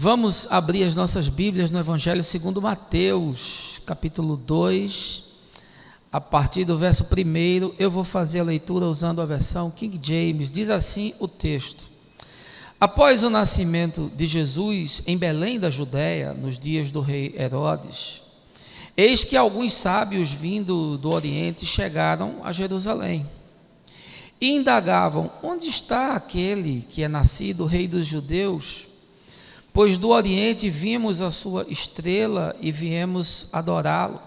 Vamos abrir as nossas Bíblias no Evangelho segundo Mateus, capítulo 2, a partir do verso 1. Eu vou fazer a leitura usando a versão King James. Diz assim o texto: Após o nascimento de Jesus em Belém da Judéia, nos dias do rei Herodes, eis que alguns sábios vindo do Oriente chegaram a Jerusalém e indagavam: onde está aquele que é nascido rei dos judeus? Pois do Oriente vimos a sua estrela e viemos adorá-lo.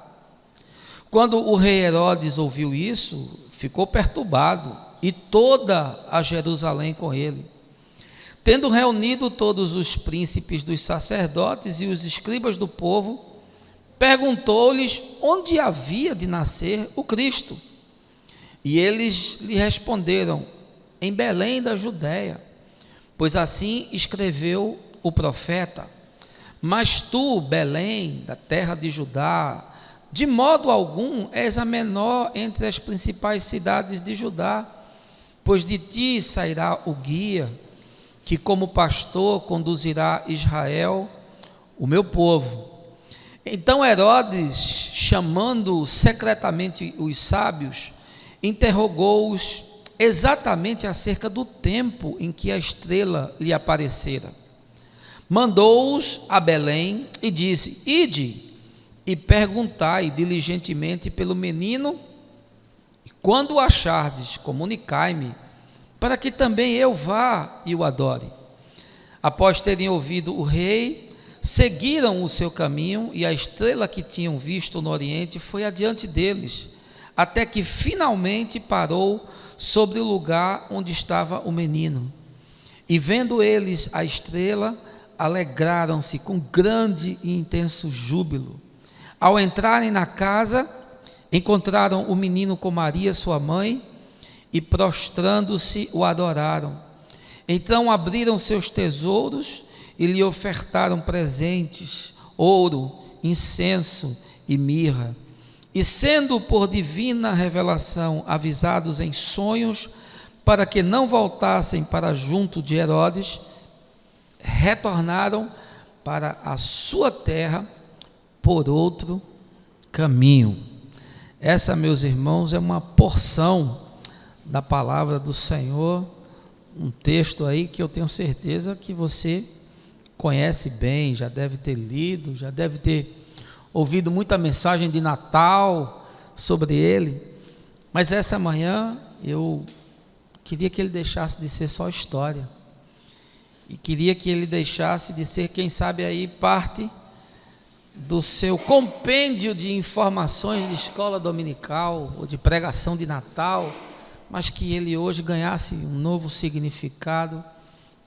Quando o rei Herodes ouviu isso, ficou perturbado, e toda a Jerusalém com ele. Tendo reunido todos os príncipes dos sacerdotes e os escribas do povo, perguntou-lhes onde havia de nascer o Cristo. E eles lhe responderam: em Belém da Judéia, pois assim escreveu o profeta. Mas tu, Belém, da terra de Judá, de modo algum és a menor entre as principais cidades de Judá, pois de ti sairá o guia, que como pastor conduzirá Israel, o meu povo. Então Herodes, chamando secretamente os sábios, interrogou-os exatamente acerca do tempo em que a estrela lhe aparecera. Mandou-os a Belém e disse: ide e perguntai diligentemente pelo menino, e quando o achardes, comunicai-me, para que também eu vá e o adore. Após terem ouvido o rei, seguiram o seu caminho, e a estrela que tinham visto no Oriente foi adiante deles, até que finalmente parou sobre o lugar onde estava o menino. E vendo eles a estrela, alegraram-se com grande e intenso júbilo. Ao entrarem na casa, encontraram o menino com Maria, sua mãe, e prostrando-se o adoraram. Então abriram seus tesouros e lhe ofertaram presentes, ouro, incenso e mirra. E sendo por divina revelação avisados em sonhos, para que não voltassem para junto de Herodes, retornaram para a sua terra por outro caminho. Essa, meus irmãos, é uma porção da palavra do Senhor, um texto aí que eu tenho certeza que você conhece bem, já deve ter lido, já deve ter ouvido muita mensagem de Natal sobre ele, mas essa manhã eu queria que ele deixasse de ser só história, e queria que ele deixasse de ser, quem sabe aí, parte do seu compêndio de informações de escola dominical ou de pregação de Natal, mas que ele hoje ganhasse um novo significado,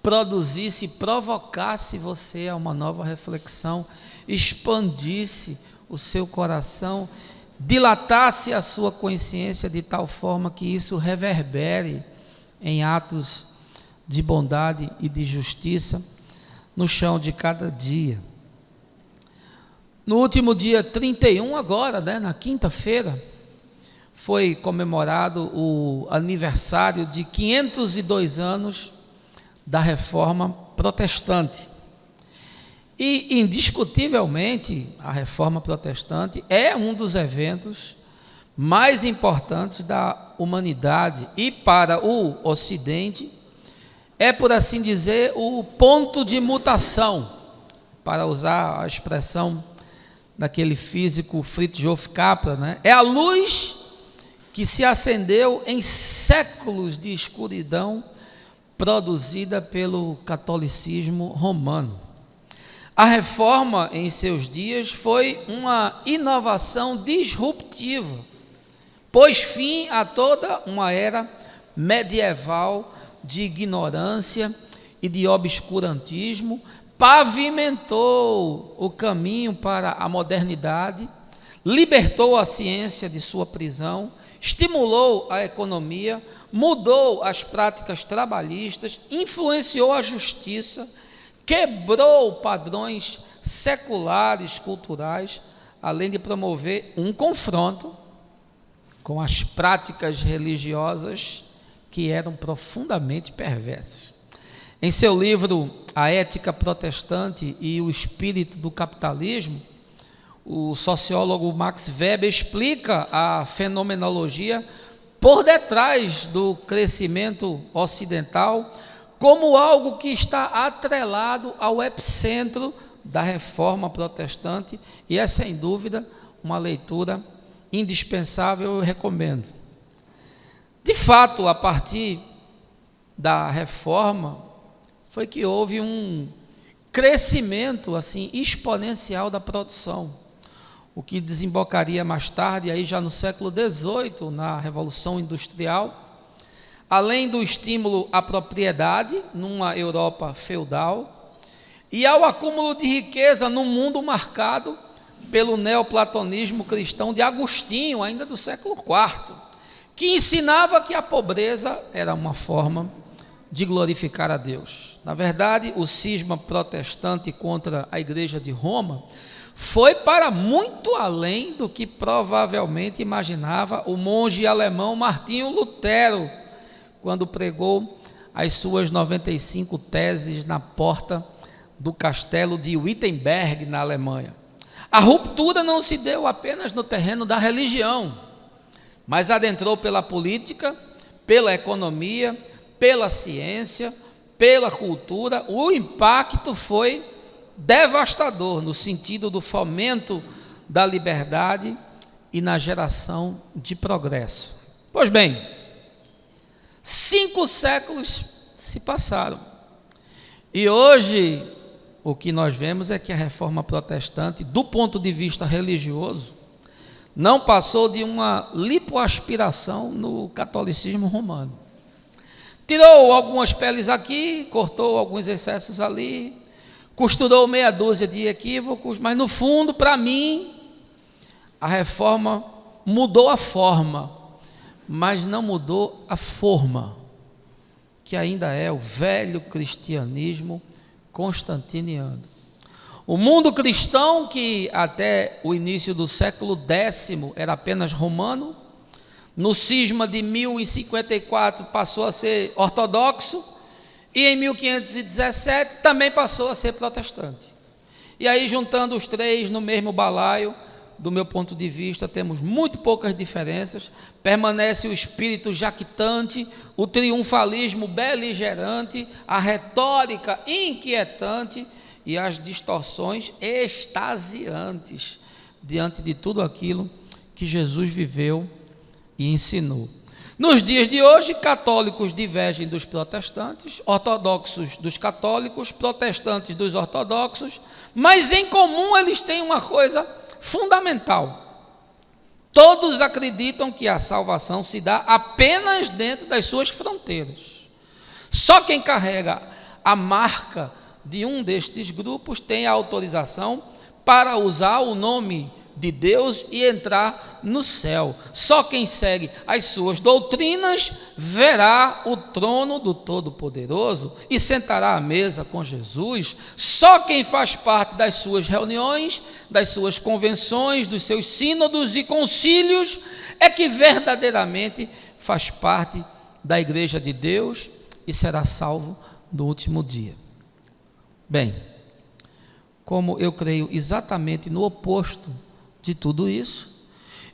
produzisse, provocasse você a uma nova reflexão, expandisse o seu coração, dilatasse a sua consciência de tal forma que isso reverbere em atos de bondade e de justiça no chão de cada dia. No último dia 31 agora, na quinta-feira, foi comemorado o aniversário de 502 anos da Reforma Protestante. E, indiscutivelmente, a Reforma Protestante é um dos eventos mais importantes da humanidade, e para o Ocidente é, por assim dizer, o ponto de mutação, para usar a expressão daquele físico Fritjof Capra, é a luz que se acendeu em séculos de escuridão produzida pelo catolicismo romano. A reforma em seus dias foi uma inovação disruptiva, pôs fim a toda uma era medieval de ignorância e de obscurantismo, pavimentou o caminho para a modernidade, libertou a ciência de sua prisão, estimulou a economia, mudou as práticas trabalhistas, influenciou a justiça, quebrou padrões seculares, culturais, além de promover um confronto com as práticas religiosas que eram profundamente perversas. Em seu livro A Ética Protestante e o Espírito do Capitalismo, o sociólogo Max Weber explica a fenomenologia por detrás do crescimento ocidental como algo que está atrelado ao epicentro da reforma protestante, e é sem dúvida uma leitura indispensável, eu recomendo. De fato, a partir da reforma foi que houve um crescimento assim exponencial da produção, o que desembocaria mais tarde, aí já no século XVIII, na Revolução Industrial, além do estímulo à propriedade numa Europa feudal e ao acúmulo de riqueza num mundo marcado pelo neoplatonismo cristão de Agostinho, ainda do século IV, que ensinava que a pobreza era uma forma de glorificar a Deus. Na verdade, o cisma protestante contra a Igreja de Roma foi para muito além do que provavelmente imaginava o monge alemão Martinho Lutero, quando pregou as suas 95 teses na porta do castelo de Wittenberg, na Alemanha. A ruptura não se deu apenas no terreno da religião, mas adentrou pela política, pela economia, pela ciência, pela cultura. O impacto foi devastador no sentido do fomento da liberdade e na geração de progresso. Pois bem, 5 séculos se passaram e hoje o que nós vemos é que a reforma protestante, do ponto de vista religioso, não passou de uma lipoaspiração no catolicismo romano. Tirou algumas peles aqui, cortou alguns excessos ali, costurou meia dúzia de equívocos, mas no fundo, para mim, a reforma mudou a forma, mas não mudou a forma, que ainda é o velho cristianismo constantiniano. O mundo cristão, que até o início do século X era apenas romano, no cisma de 1054 passou a ser ortodoxo, e em 1517 também passou a ser protestante. E aí, juntando os três no mesmo balaio, do meu ponto de vista, temos muito poucas diferenças. Permanece o espírito jactante, o triunfalismo beligerante, a retórica inquietante e as distorções extasiantes diante de tudo aquilo que Jesus viveu e ensinou. Nos dias de hoje, católicos divergem dos protestantes, ortodoxos dos católicos, protestantes dos ortodoxos, mas em comum eles têm uma coisa fundamental: todos acreditam que a salvação se dá apenas dentro das suas fronteiras. Só quem carrega a marca de um destes grupos tem a autorização para usar o nome de Deus e entrar no céu. Só quem segue as suas doutrinas verá o trono do Todo-Poderoso e sentará à mesa com Jesus. Só quem faz parte das suas reuniões, das suas convenções, dos seus sínodos e concílios é que verdadeiramente faz parte da Igreja de Deus e será salvo no último dia. Bem, como eu creio exatamente no oposto de tudo isso,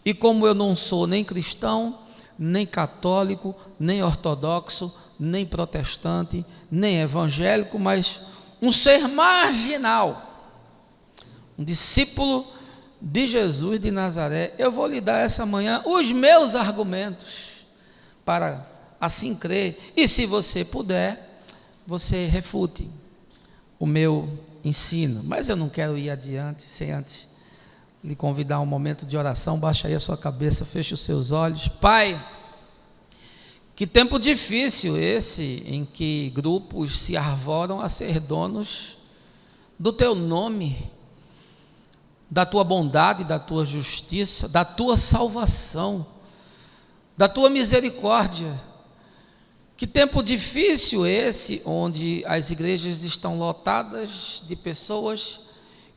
e como eu não sou nem cristão, nem católico, nem ortodoxo, nem protestante, nem evangélico, mas um ser marginal, um discípulo de Jesus de Nazaré, eu vou lhe dar essa manhã os meus argumentos para assim crer, e se você puder, você refute o meu ensino. Mas eu não quero ir adiante sem antes lhe convidar a um momento de oração. Baixa aí a sua cabeça, feche os seus olhos. Pai, que tempo difícil esse em que grupos se arvoram a ser donos do teu nome, da tua bondade, da tua justiça, da tua salvação, da tua misericórdia. Que tempo difícil esse onde as igrejas estão lotadas de pessoas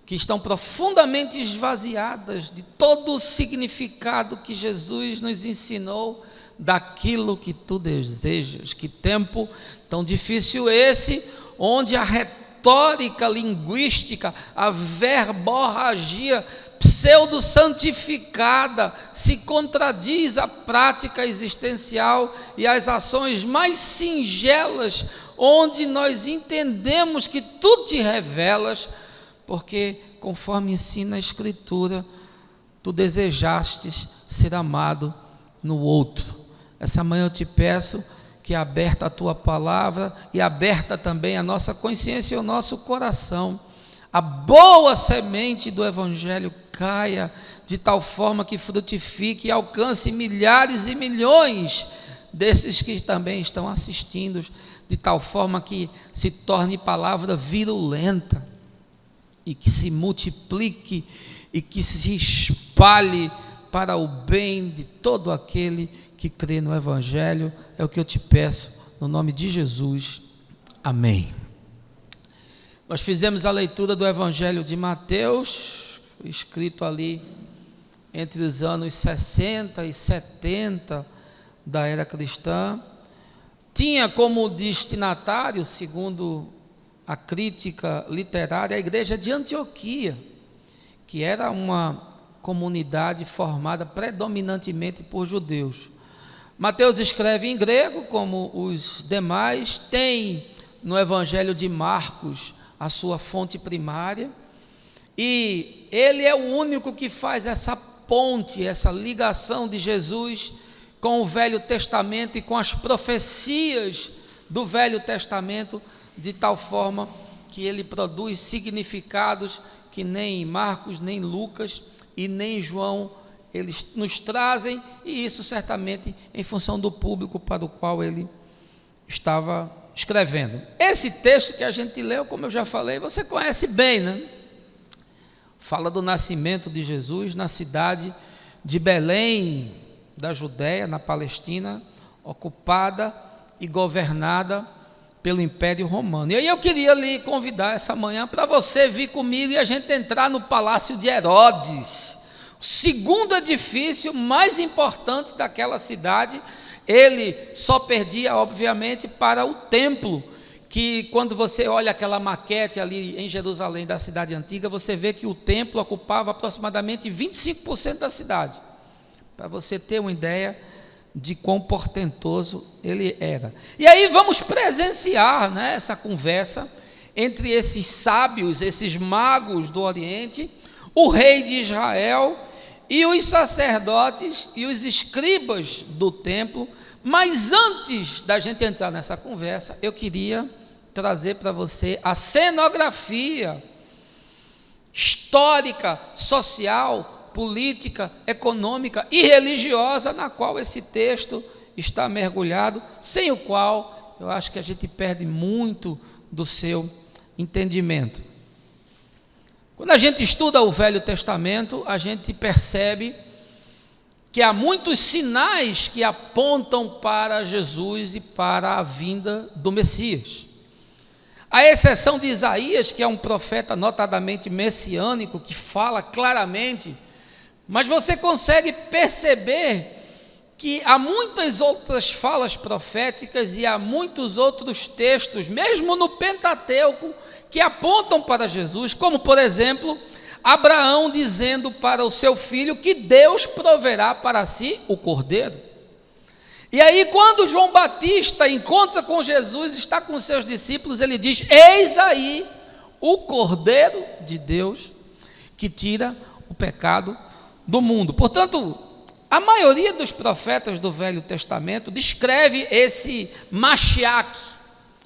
que estão profundamente esvaziadas de todo o significado que Jesus nos ensinou daquilo que tu desejas. Que tempo tão difícil esse, onde a retórica linguística, a verborragia pseudo-santificada se contradiz à prática existencial e às ações mais singelas, onde nós entendemos que tu te revelas, porque, conforme ensina a Escritura, tu desejaste ser amado no outro. Essa manhã eu te peço que aberta a tua palavra e aberta também a nossa consciência e o nosso coração, a boa semente do Evangelho caia de tal forma que frutifique e alcance milhares e milhões desses que também estão assistindo, de tal forma que se torne palavra virulenta e que se multiplique e que se espalhe para o bem de todo aquele que crê no Evangelho. É o que eu te peço, no nome de Jesus. Amém. Nós fizemos a leitura do Evangelho de Mateus, escrito ali entre os anos 60 e 70 da era cristã. Tinha como destinatário, segundo a crítica literária, a igreja de Antioquia, que era uma comunidade formada predominantemente por judeus. Mateus escreve em grego, como os demais, tem no Evangelho de Marcos a sua fonte primária, e ele é o único que faz essa ponte, essa ligação de Jesus com o Velho Testamento e com as profecias do Velho Testamento, de tal forma que ele produz significados que nem Marcos, nem Lucas e nem João eles nos trazem, e isso certamente em função do público para o qual ele estava escrevendo. Esse texto que a gente leu, como eu já falei, você conhece bem, né? Fala do nascimento de Jesus na cidade de Belém, da Judéia, na Palestina, ocupada e governada pelo Império Romano. E aí eu queria lhe convidar essa manhã para você vir comigo e a gente entrar no Palácio de Herodes, o segundo edifício mais importante daquela cidade. Ele só perdia, obviamente, para o templo, que quando você olha aquela maquete ali em Jerusalém da cidade antiga, você vê que o templo ocupava aproximadamente 25% da cidade, para você ter uma ideia de quão portentoso ele era. E aí vamos presenciar, né, essa conversa entre esses sábios, esses magos do Oriente, o rei de Israel e os sacerdotes e os escribas do templo. Mas antes da gente entrar nessa conversa, eu queria trazer para você a cenografia histórica, social, política, econômica e religiosa na qual esse texto está mergulhado, sem o qual eu acho que a gente perde muito do seu entendimento. Quando a gente estuda o Velho Testamento, a gente percebe que há muitos sinais que apontam para Jesus e para a vinda do Messias. À exceção de Isaías, que é um profeta notadamente messiânico, que fala claramente, mas você consegue perceber que há muitas outras falas proféticas e há muitos outros textos, mesmo no Pentateuco, que apontam para Jesus, como por exemplo, Abraão dizendo para o seu filho que Deus proverá para si o cordeiro. E aí quando João Batista encontra com Jesus, está com seus discípulos, ele diz: eis aí o cordeiro de Deus que tira o pecado do mundo. Portanto, a maioria dos profetas do Velho Testamento descreve esse Mashiach,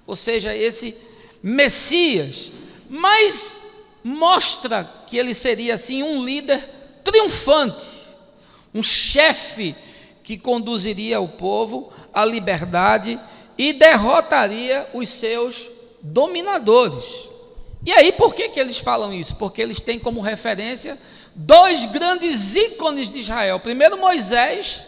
ou seja, esse Messias, mas mostra que ele seria assim um líder triunfante, um chefe que conduziria o povo à liberdade e derrotaria os seus dominadores. E aí por que eles falam isso? Porque eles têm como referência dois grandes ícones de Israel. Primeiro, Moisés,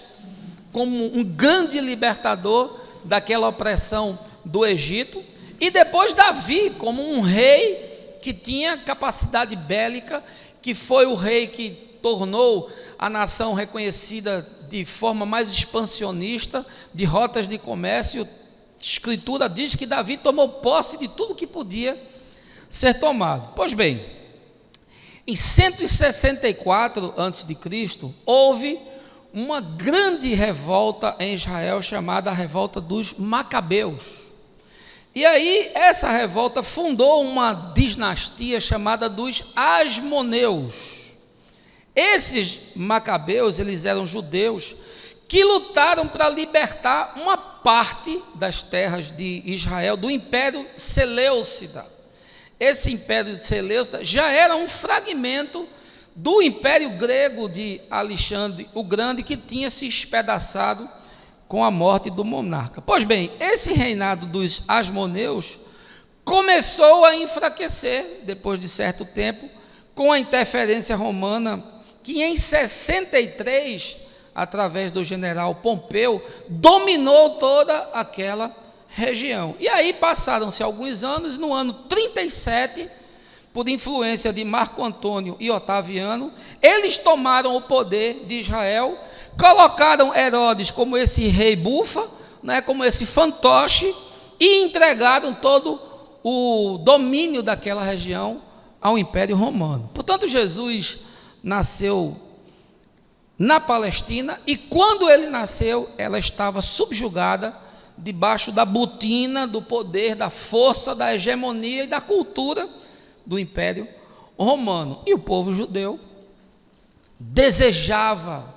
como um grande libertador daquela opressão do Egito, e depois Davi, como um rei que tinha capacidade bélica, que foi o rei que tornou a nação reconhecida de forma mais expansionista, de rotas de comércio. A Escritura diz que Davi tomou posse de tudo que podia ser tomado. Pois bem, em 164 a.C., houve uma grande revolta em Israel, chamada a revolta dos Macabeus. E aí, essa revolta fundou uma dinastia chamada dos Asmoneus. Esses Macabeus, eles eram judeus que lutaram para libertar uma parte das terras de Israel do Império Seleucida. Esse Império Seleucida já era um fragmento do Império Grego de Alexandre o Grande, que tinha se espedaçado com a morte do monarca. Pois bem, esse reinado dos Asmoneus começou a enfraquecer depois de certo tempo, com a interferência romana, que em 63, através do general Pompeu, dominou toda aquela região. E aí passaram-se alguns anos, no ano 37, por influência de Marco Antônio e Otaviano, eles tomaram o poder de Israel, colocaram Herodes como esse rei bufa, como esse fantoche, e entregaram todo o domínio daquela região ao Império Romano. Portanto, Jesus nasceu na Palestina, e quando ele nasceu, ela estava subjugada debaixo da botina, do poder, da força, da hegemonia e da cultura do Império Romano. E o povo judeu desejava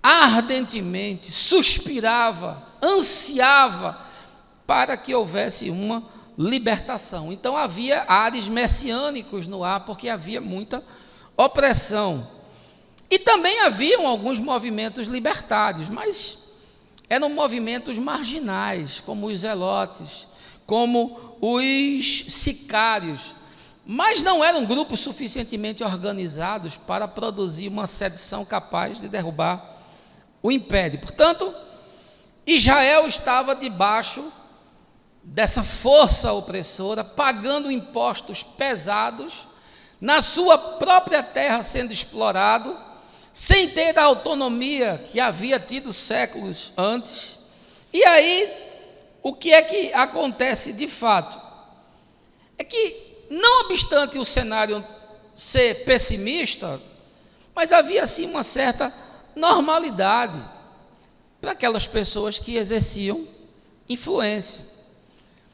ardentemente, suspirava, ansiava para que houvesse uma libertação. Então havia ares messiânicos no ar, porque havia muita opressão. E também haviam alguns movimentos libertários, mas eram movimentos marginais, como os zelotes, como os sicários, mas não eram grupos suficientemente organizados para produzir uma sedição capaz de derrubar o império. Portanto, Israel estava debaixo dessa força opressora, pagando impostos pesados, na sua própria terra sendo explorado, sem ter a autonomia que havia tido séculos antes. E aí, o que é que acontece de fato? É que, não obstante o cenário ser pessimista, mas havia sim uma certa normalidade para aquelas pessoas que exerciam influência,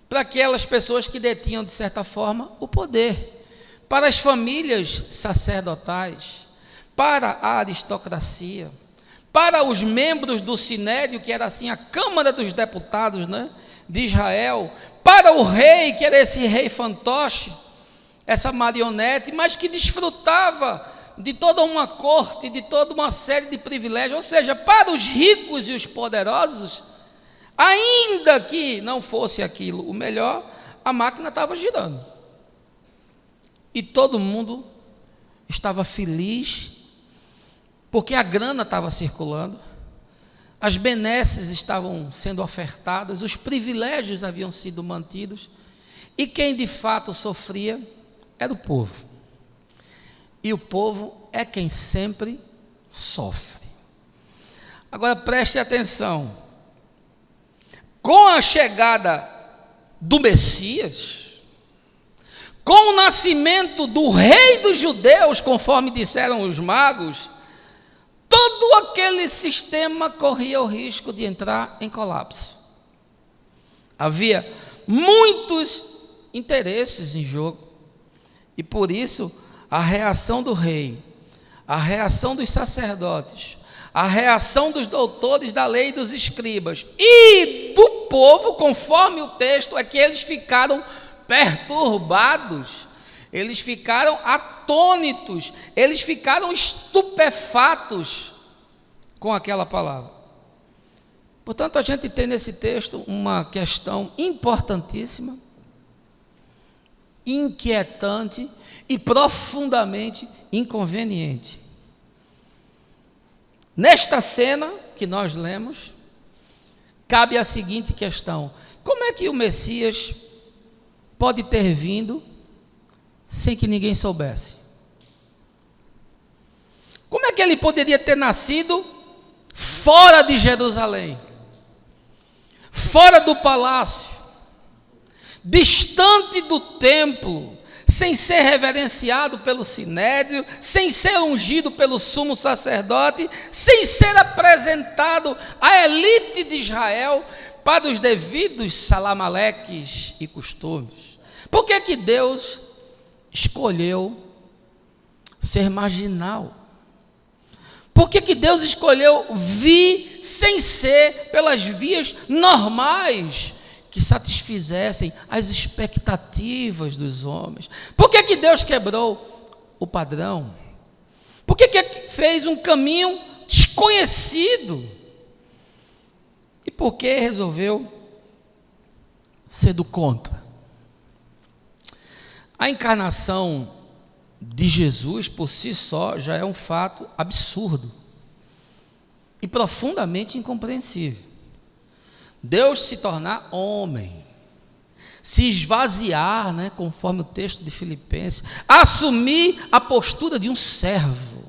para aquelas pessoas que detinham, de certa forma, o poder, para as famílias sacerdotais, para a aristocracia, para os membros do Sinédrio, que era assim a Câmara dos Deputados, de Israel, para o rei, que era esse rei fantoche, essa marionete, mas que desfrutava de toda uma corte, de toda uma série de privilégios, ou seja, para os ricos e os poderosos, ainda que não fosse aquilo o melhor, a máquina estava girando. E todo mundo estava feliz, porque a grana estava circulando, as benesses estavam sendo ofertadas, os privilégios haviam sido mantidos, e quem de fato sofria era o povo. E o povo é quem sempre sofre. Agora preste atenção, com a chegada do Messias, com o nascimento do rei dos judeus, conforme disseram os magos, todo aquele sistema corria o risco de entrar em colapso. Havia muitos interesses em jogo, e por isso a reação do rei, a reação dos sacerdotes, a reação dos doutores da lei e dos escribas e do povo, conforme o texto, é que eles ficaram perturbados, eles ficaram atônitos, eles ficaram estupefatos com aquela palavra. Portanto, a gente tem nesse texto uma questão importantíssima, inquietante e profundamente inconveniente. Nesta cena que nós lemos, cabe a seguinte questão: como é que o Messias pode ter vindo sem que ninguém soubesse? Como é que ele poderia ter nascido fora de Jerusalém, fora do palácio, distante do templo, sem ser reverenciado pelo sinédrio, sem ser ungido pelo sumo sacerdote, sem ser apresentado à elite de Israel para os devidos salamaleques e costumes. Por que que Deus escolheu ser marginal? Por que que Deus escolheu vir sem ser pelas vias normais que satisfizessem as expectativas dos homens? Por que que Deus quebrou o padrão? Por que que fez um caminho desconhecido? E por que resolveu ser do contra? A encarnação de Jesus, por si só, já é um fato absurdo e profundamente incompreensível. Deus se tornar homem, se esvaziar, conforme o texto de Filipenses, assumir a postura de um servo,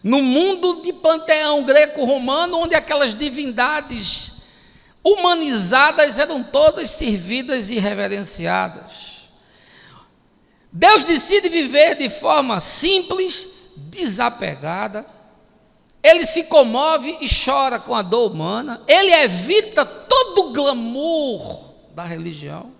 no mundo de panteão greco-romano, onde aquelas divindades humanizadas eram todas servidas e reverenciadas. Deus decide viver de forma simples, desapegada. Ele se comove e chora com a dor humana. Ele evita todo o glamour da religião.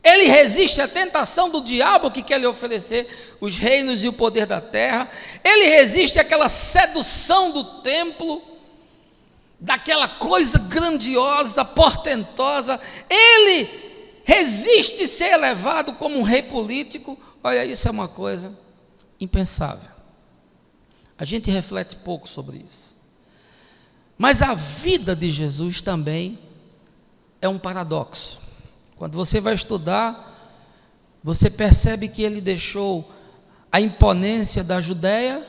Ele resiste à tentação do diabo que quer lhe oferecer os reinos e o poder da terra. Ele resiste àquela sedução do templo, daquela coisa grandiosa, portentosa. Ele resiste ser elevado como um rei político. Olha, isso é uma coisa impensável. A gente reflete pouco sobre isso. Mas a vida de Jesus também é um paradoxo. Quando você vai estudar, você percebe que ele deixou a imponência da Judéia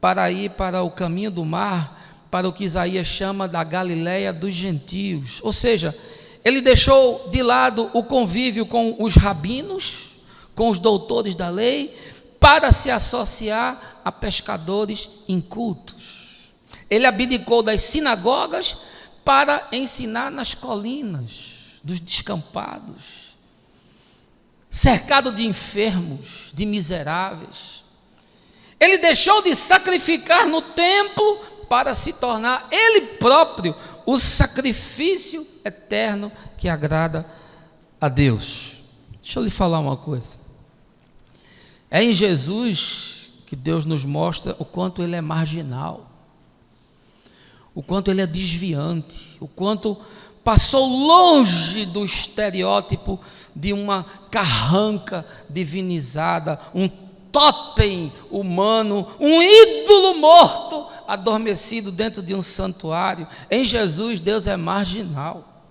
para ir para o caminho do mar, para o que Isaías chama da Galileia dos gentios. Ou seja, ele deixou de lado o convívio com os rabinos, com os doutores da lei, para se associar a pescadores incultos. Ele abdicou das sinagogas para ensinar nas colinas dos descampados, cercado de enfermos, de miseráveis. Ele deixou de sacrificar no templo para se tornar ele próprio o sacrifício eterno que agrada a Deus. Deixa eu lhe falar uma coisa. É em Jesus que Deus nos mostra o quanto ele é marginal, o quanto ele é desviante, o quanto passou longe do estereótipo de uma carranca divinizada, um tótem humano, um ídolo morto, adormecido dentro de um santuário. Em Jesus, Deus é marginal.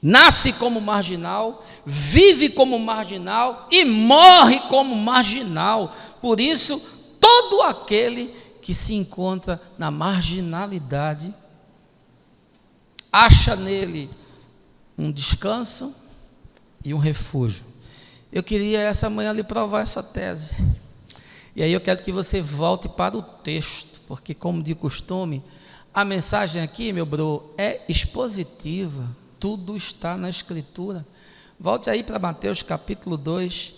Nasce como marginal, vive como marginal e morre como marginal. Por isso, todo aquele que se encontra na marginalidade acha nele um descanso e um refúgio. Eu queria essa manhã lhe provar essa tese. E aí eu quero que você volte para o texto, porque como de costume, a mensagem aqui, meu bro, é expositiva. Tudo está na Escritura. Volte aí para Mateus capítulo 2.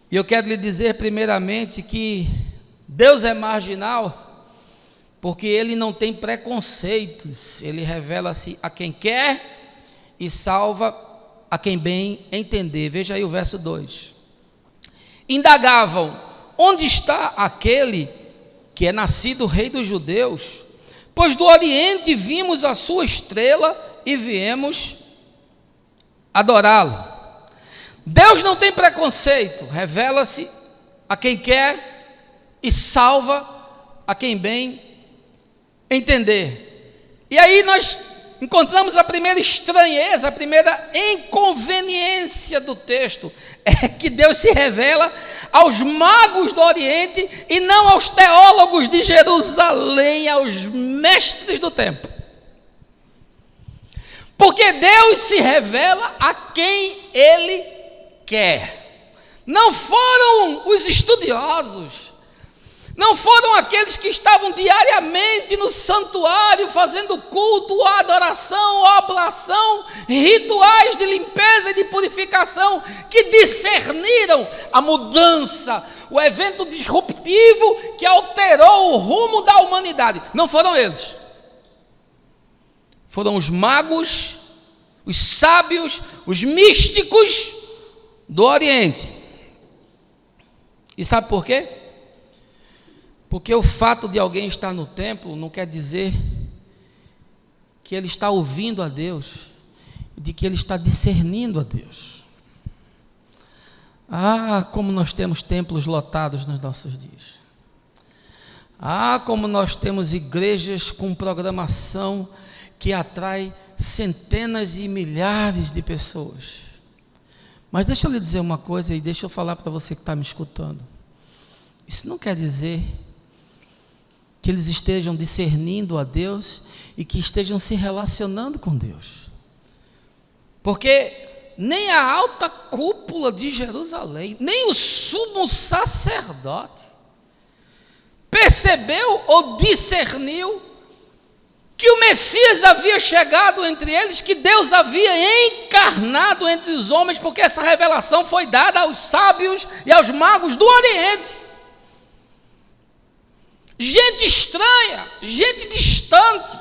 E eu quero lhe dizer primeiramente que Deus é marginal porque Ele não tem preconceitos. Ele revela-se a quem quer e salva a quem bem entender. Veja aí o verso 2. Indagavam: onde está aquele que é nascido rei dos judeus? Pois do Oriente vimos a sua estrela e viemos adorá-lo. Deus não tem preconceito, revela-se a quem quer e salva a quem bem entender. E aí nós encontramos a primeira estranheza, a primeira inconveniência do texto, é que Deus se revela aos magos do Oriente e não aos teólogos de Jerusalém, aos mestres do templo. Porque Deus se revela a quem Ele quer. Não foram os estudiosos, Não foram aqueles que estavam diariamente no santuário fazendo culto, adoração, oblação, rituais de limpeza e de purificação que discerniram a mudança, o evento disruptivo que alterou o rumo da humanidade. Não foram eles. Foram os magos, os sábios, os místicos do Oriente. E sabe por quê? Porque o fato de alguém estar no templo não quer dizer que ele está ouvindo a Deus, de que ele está discernindo a Deus. Ah, como nós temos templos lotados nos nossos dias. Ah, como nós temos igrejas com programação que atrai centenas e milhares de pessoas. Mas deixa eu lhe dizer uma coisa e deixa eu falar para você que está me escutando. Isso não quer dizer que eles estejam discernindo a Deus e que estejam se relacionando com Deus. Porque nem a alta cúpula de Jerusalém, nem o sumo sacerdote percebeu ou discerniu que o Messias havia chegado entre eles, que Deus havia encarnado entre os homens, porque essa revelação foi dada aos sábios e aos magos do Oriente. Gente estranha, gente distante.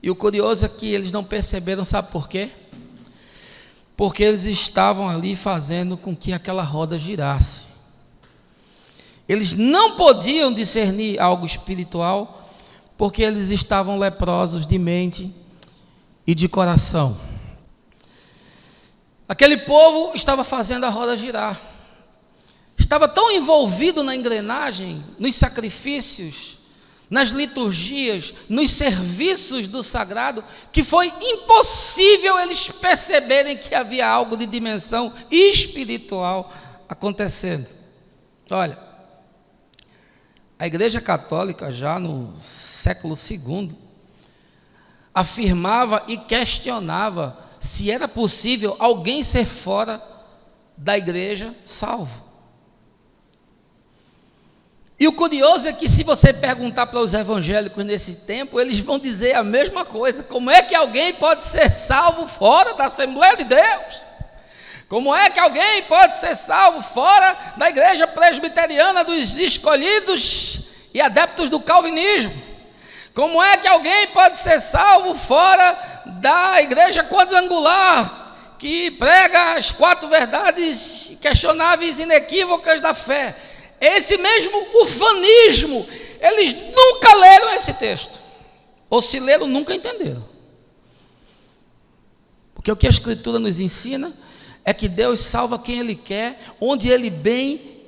E o curioso é que eles não perceberam, sabe por quê? Porque eles estavam ali fazendo com que aquela roda girasse. Eles não podiam discernir algo espiritual, porque eles estavam leprosos de mente e de coração. Aquele povo estava fazendo a roda girar. Estava tão envolvido na engrenagem, nos sacrifícios, nas liturgias, nos serviços do sagrado, que foi impossível eles perceberem que havia algo de dimensão espiritual acontecendo. Olha, a Igreja Católica, já no século II, afirmava e questionava se era possível alguém ser fora da igreja salvo. E o curioso é que, se você perguntar para os evangélicos nesse tempo, eles vão dizer a mesma coisa. Como é que alguém pode ser salvo fora da Assembleia de Deus? Como é que alguém pode ser salvo fora da igreja presbiteriana dos escolhidos e adeptos do calvinismo? Como é que alguém pode ser salvo fora da igreja quadrangular, que prega as 4 verdades questionáveis e inequívocas da fé? Esse mesmo ufanismo, eles nunca leram esse texto. Ou se leram, nunca entenderam. Porque o que a Escritura nos ensina é que Deus salva quem Ele quer, onde Ele bem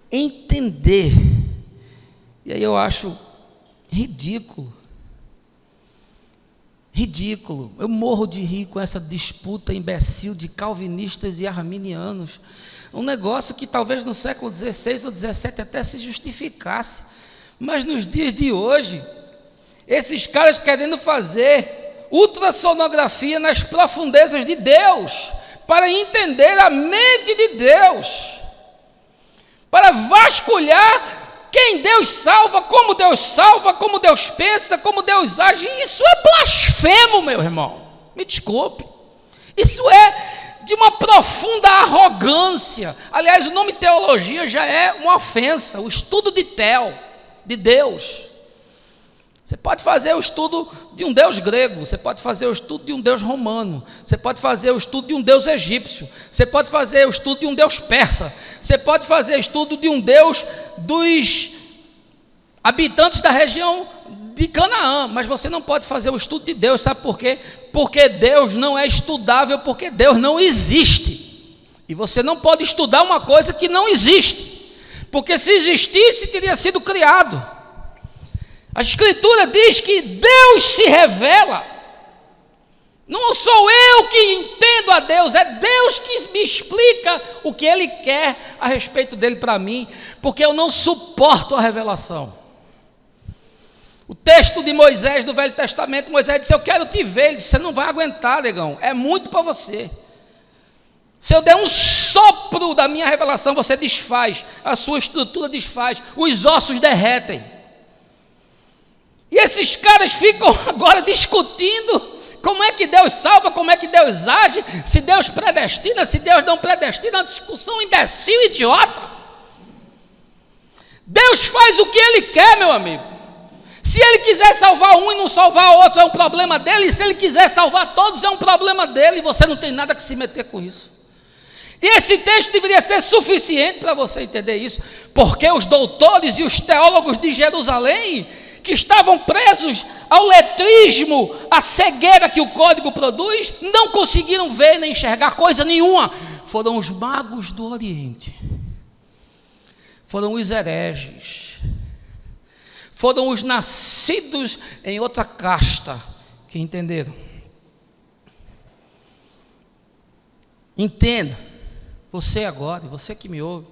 entender. E aí eu acho ridículo. Ridículo. Eu morro de rir com essa disputa imbecil de calvinistas e arminianos. Um negócio que talvez no século XVI ou XVII até se justificasse. Mas nos dias de hoje, esses caras querendo fazer ultrassonografia nas profundezas de Deus, para entender a mente de Deus, para vasculhar quem Deus salva, como Deus pensa, como Deus age. Isso é blasfemo, meu irmão. Me desculpe. Isso é de uma profunda arrogância. Aliás, o nome teologia já é uma ofensa. O estudo de Deus. Você pode fazer o estudo de um Deus grego, você pode fazer o estudo de um Deus romano, você pode fazer o estudo de um Deus egípcio, você pode fazer o estudo de um Deus persa, você pode fazer o estudo de um Deus dos habitantes da região de Canaã, mas você não pode fazer o estudo de Deus. Sabe por quê? Porque Deus não é estudável, porque Deus não existe. E você não pode estudar uma coisa que não existe, porque se existisse, teria sido criado. A Escritura diz que Deus se revela. Não sou eu que entendo a Deus, é Deus que me explica o que Ele quer a respeito dele para mim, porque eu não suporto a revelação. O texto de Moisés do Velho Testamento, Moisés disse: eu quero te ver. Ele disse: você não vai aguentar, negão, é muito para você. Se eu der um sopro da minha revelação você desfaz, a sua estrutura desfaz, os ossos derretem. E esses caras ficam agora discutindo como é que Deus salva, como é que Deus age, se Deus predestina, se Deus não predestina, uma discussão imbecil, idiota. Deus faz o que Ele quer, meu amigo. Se Ele quiser salvar um e não salvar outro, é um problema dele, e se Ele quiser salvar todos, é um problema dele, e você não tem nada que se meter com isso. E esse texto deveria ser suficiente para você entender isso, porque os doutores e os teólogos de Jerusalém, que estavam presos ao letrismo, à cegueira que o código produz, não conseguiram ver nem enxergar coisa nenhuma. Foram os magos do Oriente, foram os hereges, foram os nascidos em outra casta que entenderam. Entenda, você agora, você que me ouve,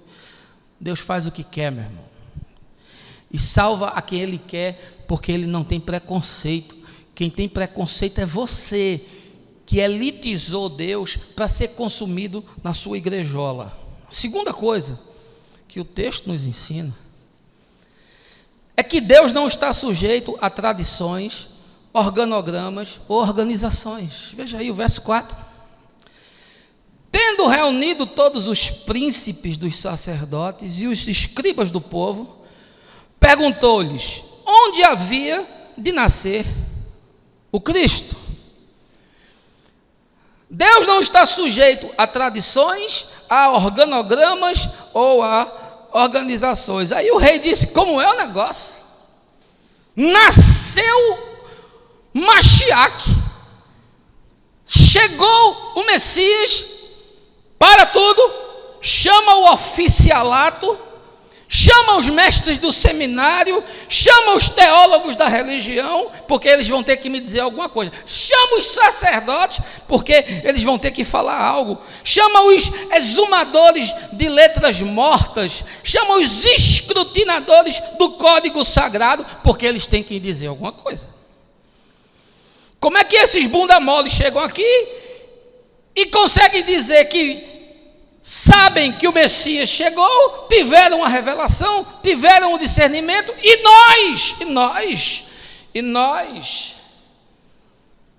Deus faz o que quer, meu irmão. E salva a quem Ele quer, porque Ele não tem preconceito. Quem tem preconceito é você, que elitizou Deus para ser consumido na sua igrejola. Segunda coisa que o texto nos ensina é que Deus não está sujeito a tradições, organogramas ou organizações. Veja aí o verso 4. Tendo reunido todos os príncipes dos sacerdotes e os escribas do povo, perguntou-lhes onde havia de nascer o Cristo. Deus não está sujeito a tradições, a organogramas ou a organizações. Aí o rei disse: como é o negócio? Nasceu Mashiach, chegou o Messias, para tudo, chama o oficialato, chama os mestres do seminário, chama os teólogos da religião, porque eles vão ter que me dizer alguma coisa, chama os sacerdotes, porque eles vão ter que falar algo, chama os exumadores de letras mortas, chama os escrutinadores do código sagrado, porque eles têm que dizer alguma coisa. Como é que esses bunda mole chegam aqui e conseguem dizer que sabem que o Messias chegou, tiveram uma revelação, tiveram um discernimento, e nós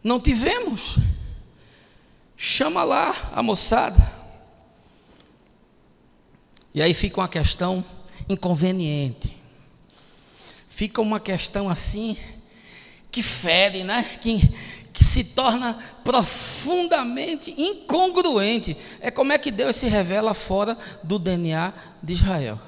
não tivemos? Chama lá a moçada. E aí fica uma questão inconveniente, fica uma questão assim que fere, né? Que se torna profundamente incongruente. É como é que Deus se revela fora do DNA de Israel.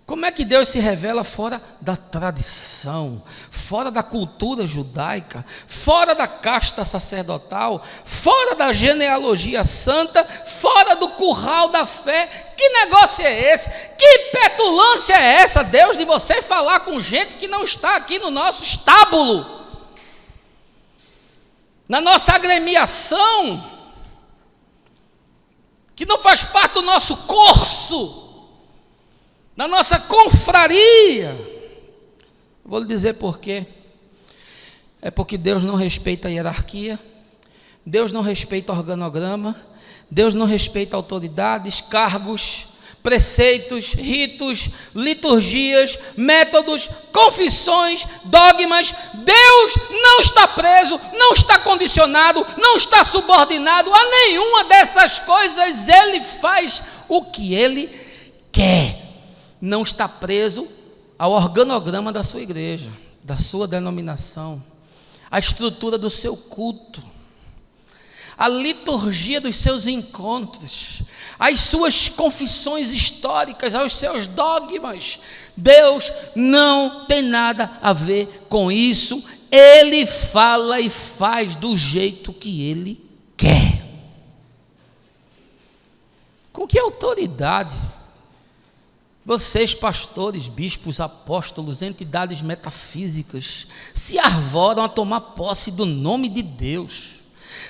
Como é que Deus se revela fora da tradição, fora da cultura judaica, fora da casta sacerdotal, fora da genealogia santa, fora do curral da fé? Que negócio é esse? Que petulância é essa, Deus, de você falar com gente que não está aqui no nosso estábulo, na nossa agremiação, que não faz parte do nosso curso, na nossa confraria? Vou lhe dizer por quê. É porque Deus não respeita a hierarquia, Deus não respeita organograma, Deus não respeita autoridades, cargos, preceitos, ritos, liturgias, métodos, confissões, dogmas. Deus não está preso, não está condicionado, não está subordinado a nenhuma dessas coisas. Ele faz o que Ele quer. Não está preso ao organograma da sua igreja, da sua denominação, à estrutura do seu culto, a liturgia dos seus encontros, as suas confissões históricas, aos seus dogmas. Deus não tem nada a ver com isso. Ele fala e faz do jeito que Ele quer. Com que autoridade vocês, pastores, bispos, apóstolos, entidades metafísicas, se arvoram a tomar posse do nome de Deus,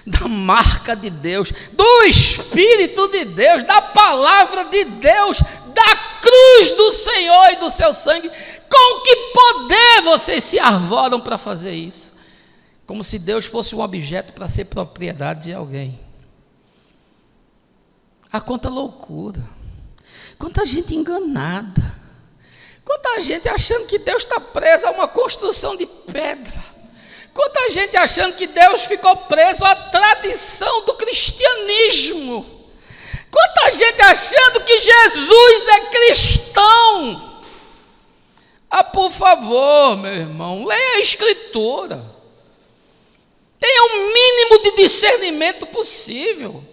da marca de Deus, do Espírito de Deus, da palavra de Deus, da cruz do Senhor e do seu sangue? Com que poder vocês se arvoram para fazer isso? Como se Deus fosse um objeto para ser propriedade de alguém. Ah, quanta loucura, quanta gente enganada, quanta gente achando que Deus está preso a uma construção de pedra, quanta gente achando que Deus ficou preso à tradição do cristianismo, quanta gente achando que Jesus é cristão. Ah, por favor, meu irmão, leia a Escritura, tenha o mínimo de discernimento possível.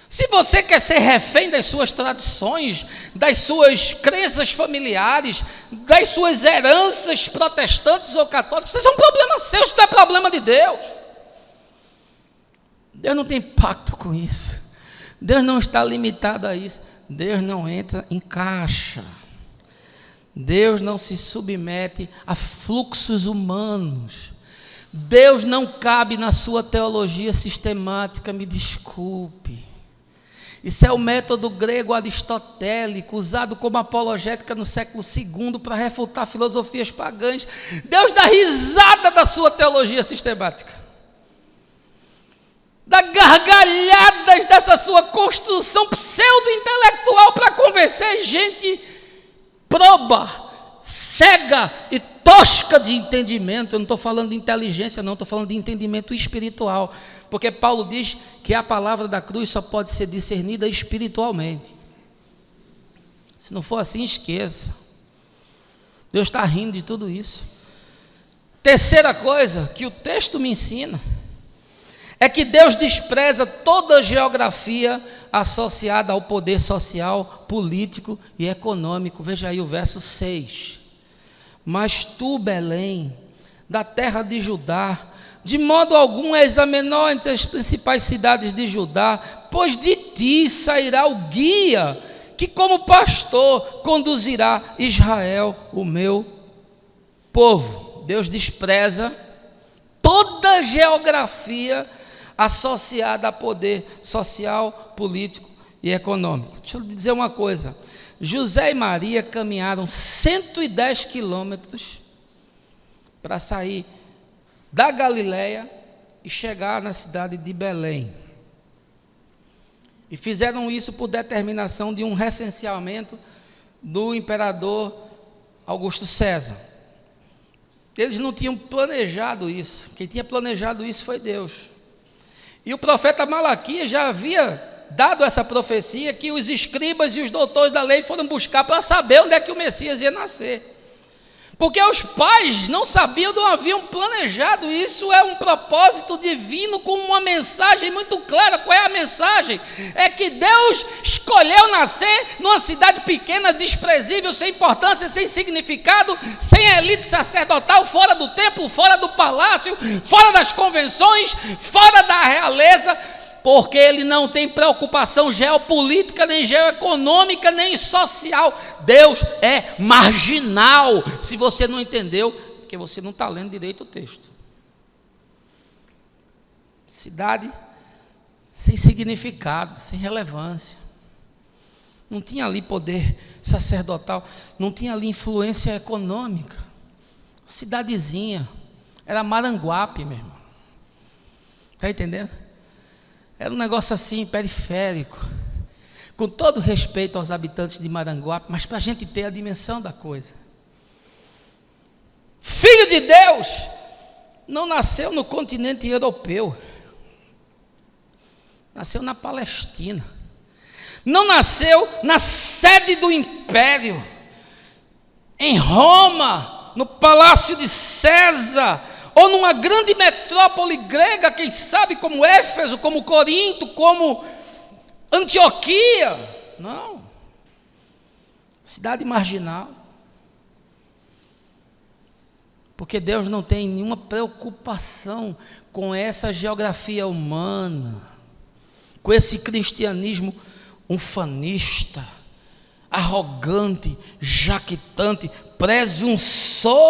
Se você quer ser refém das suas tradições, das suas crenças familiares, das suas heranças protestantes ou católicas, isso é um problema seu, isso não é problema de Deus. Deus não tem pacto com isso. Deus não está limitado a isso. Deus não entra em caixa. Deus não se submete a fluxos humanos. Deus não cabe na sua teologia sistemática, me desculpe. Isso é o método grego aristotélico, usado como apologética no século II para refutar filosofias pagãs. Deus dá risada da sua teologia sistemática, dá gargalhadas dessa sua construção pseudo-intelectual para convencer gente proba, cega e tosca de entendimento. Eu não estou falando de inteligência, não, estou falando de entendimento espiritual, porque Paulo diz que a palavra da cruz só pode ser discernida espiritualmente. Se não for assim, esqueça. Deus está rindo de tudo isso. Terceira coisa que o texto me ensina é que Deus despreza toda a geografia associada ao poder social, político e econômico. Veja aí o verso 6. Mas tu, Belém, da terra de Judá, de modo algum és a menor entre as principais cidades de Judá, pois de ti sairá o guia, que como pastor conduzirá Israel, o meu povo. Deus despreza toda a geografia associada a poder social, político e econômico. Deixa eu lhe dizer uma coisa. José e Maria caminharam 110 quilômetros para sair da Galileia e chegar na cidade de Belém. E fizeram isso por determinação de um recenseamento do imperador Augusto César. Eles não tinham planejado isso. Quem tinha planejado isso foi Deus. E o profeta Malaquias já havia dado essa profecia que os escribas e os doutores da lei foram buscar para saber onde é que o Messias ia nascer. Porque os pais não sabiam, não haviam planejado. Isso é um propósito divino com uma mensagem muito clara. Qual é a mensagem? É que Deus escolheu nascer numa cidade pequena, desprezível, sem importância, sem significado, sem elite sacerdotal, fora do templo, fora do palácio, fora das convenções, fora da realeza, porque ele não tem preocupação geopolítica, nem geoeconômica, nem social. Deus é marginal. Se você não entendeu, porque você não está lendo direito o texto. Cidade sem significado, sem relevância. Não tinha ali poder sacerdotal, não tinha ali influência econômica. Cidadezinha, era Maranguape, meu irmão. Está entendendo? Era um negócio assim, periférico, com todo respeito aos habitantes de Maranguape, mas para a gente ter a dimensão da coisa. Filho de Deus não nasceu no continente europeu, nasceu na Palestina, não nasceu na sede do império, em Roma, no palácio de César, ou numa grande metrópole grega, quem sabe, como Éfeso, como Corinto, como Antioquia. Não. Cidade marginal. Porque Deus não tem nenhuma preocupação com essa geografia humana, com esse cristianismo ufanista, arrogante, jactante, presunçoso,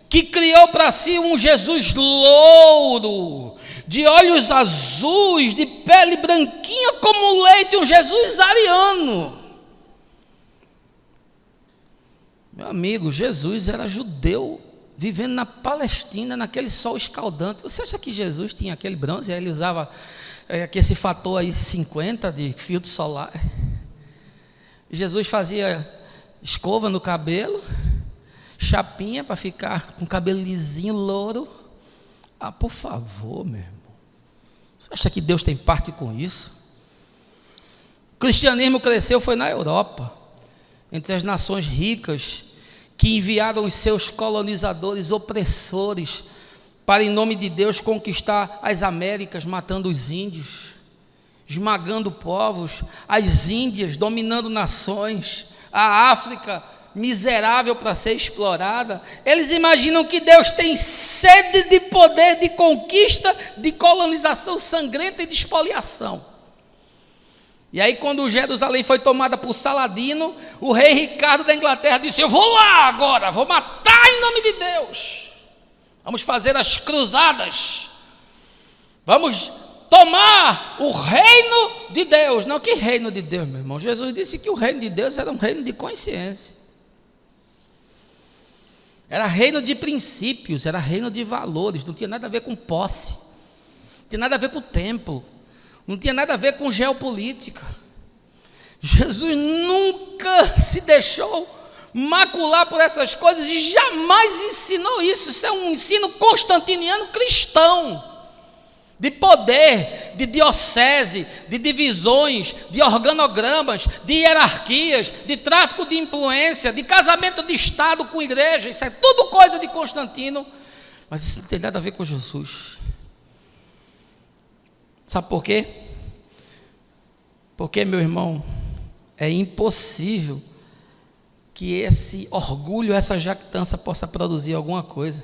que criou para si um Jesus louro, de olhos azuis, de pele branquinha como leite, um Jesus ariano. Meu amigo, Jesus era judeu vivendo na Palestina, naquele sol escaldante. Você acha que Jesus tinha aquele bronze? Aí ele usava esse fator aí 50 de filtro solar. Jesus fazia escova no cabelo, chapinha para ficar com cabelo lisinho, louro. Ah, por favor, meu irmão. Você acha que Deus tem parte com isso? O cristianismo cresceu foi na Europa, entre as nações ricas, que enviaram os seus colonizadores opressores para, em nome de Deus, conquistar as Américas, matando os índios, esmagando povos, as Índias dominando nações, a África miserável para ser explorada. Eles imaginam que Deus tem sede de poder, de conquista, de colonização sangrenta e de expoliação. E aí, quando Jerusalém foi tomada por Saladino, o rei Ricardo da Inglaterra disse: eu vou lá agora, vou matar em nome de Deus, vamos fazer as cruzadas, vamos tomar o reino de Deus. Não, que reino de Deus, meu irmão? Jesus disse que o reino de Deus era um reino de consciência, era reino de princípios, era reino de valores, não tinha nada a ver com posse, não tinha nada a ver com o templo, não tinha nada a ver com geopolítica. Jesus nunca se deixou macular por essas coisas e jamais ensinou isso. Isso é um ensino constantiniano cristão, de poder, de diocese, de divisões, de organogramas, de hierarquias, de tráfico de influência, de casamento de Estado com igreja. Isso é tudo coisa de Constantino, mas isso não tem nada a ver com Jesus. Sabe por quê? Porque, meu irmão, é impossível que esse orgulho, essa jactância possa produzir alguma coisa.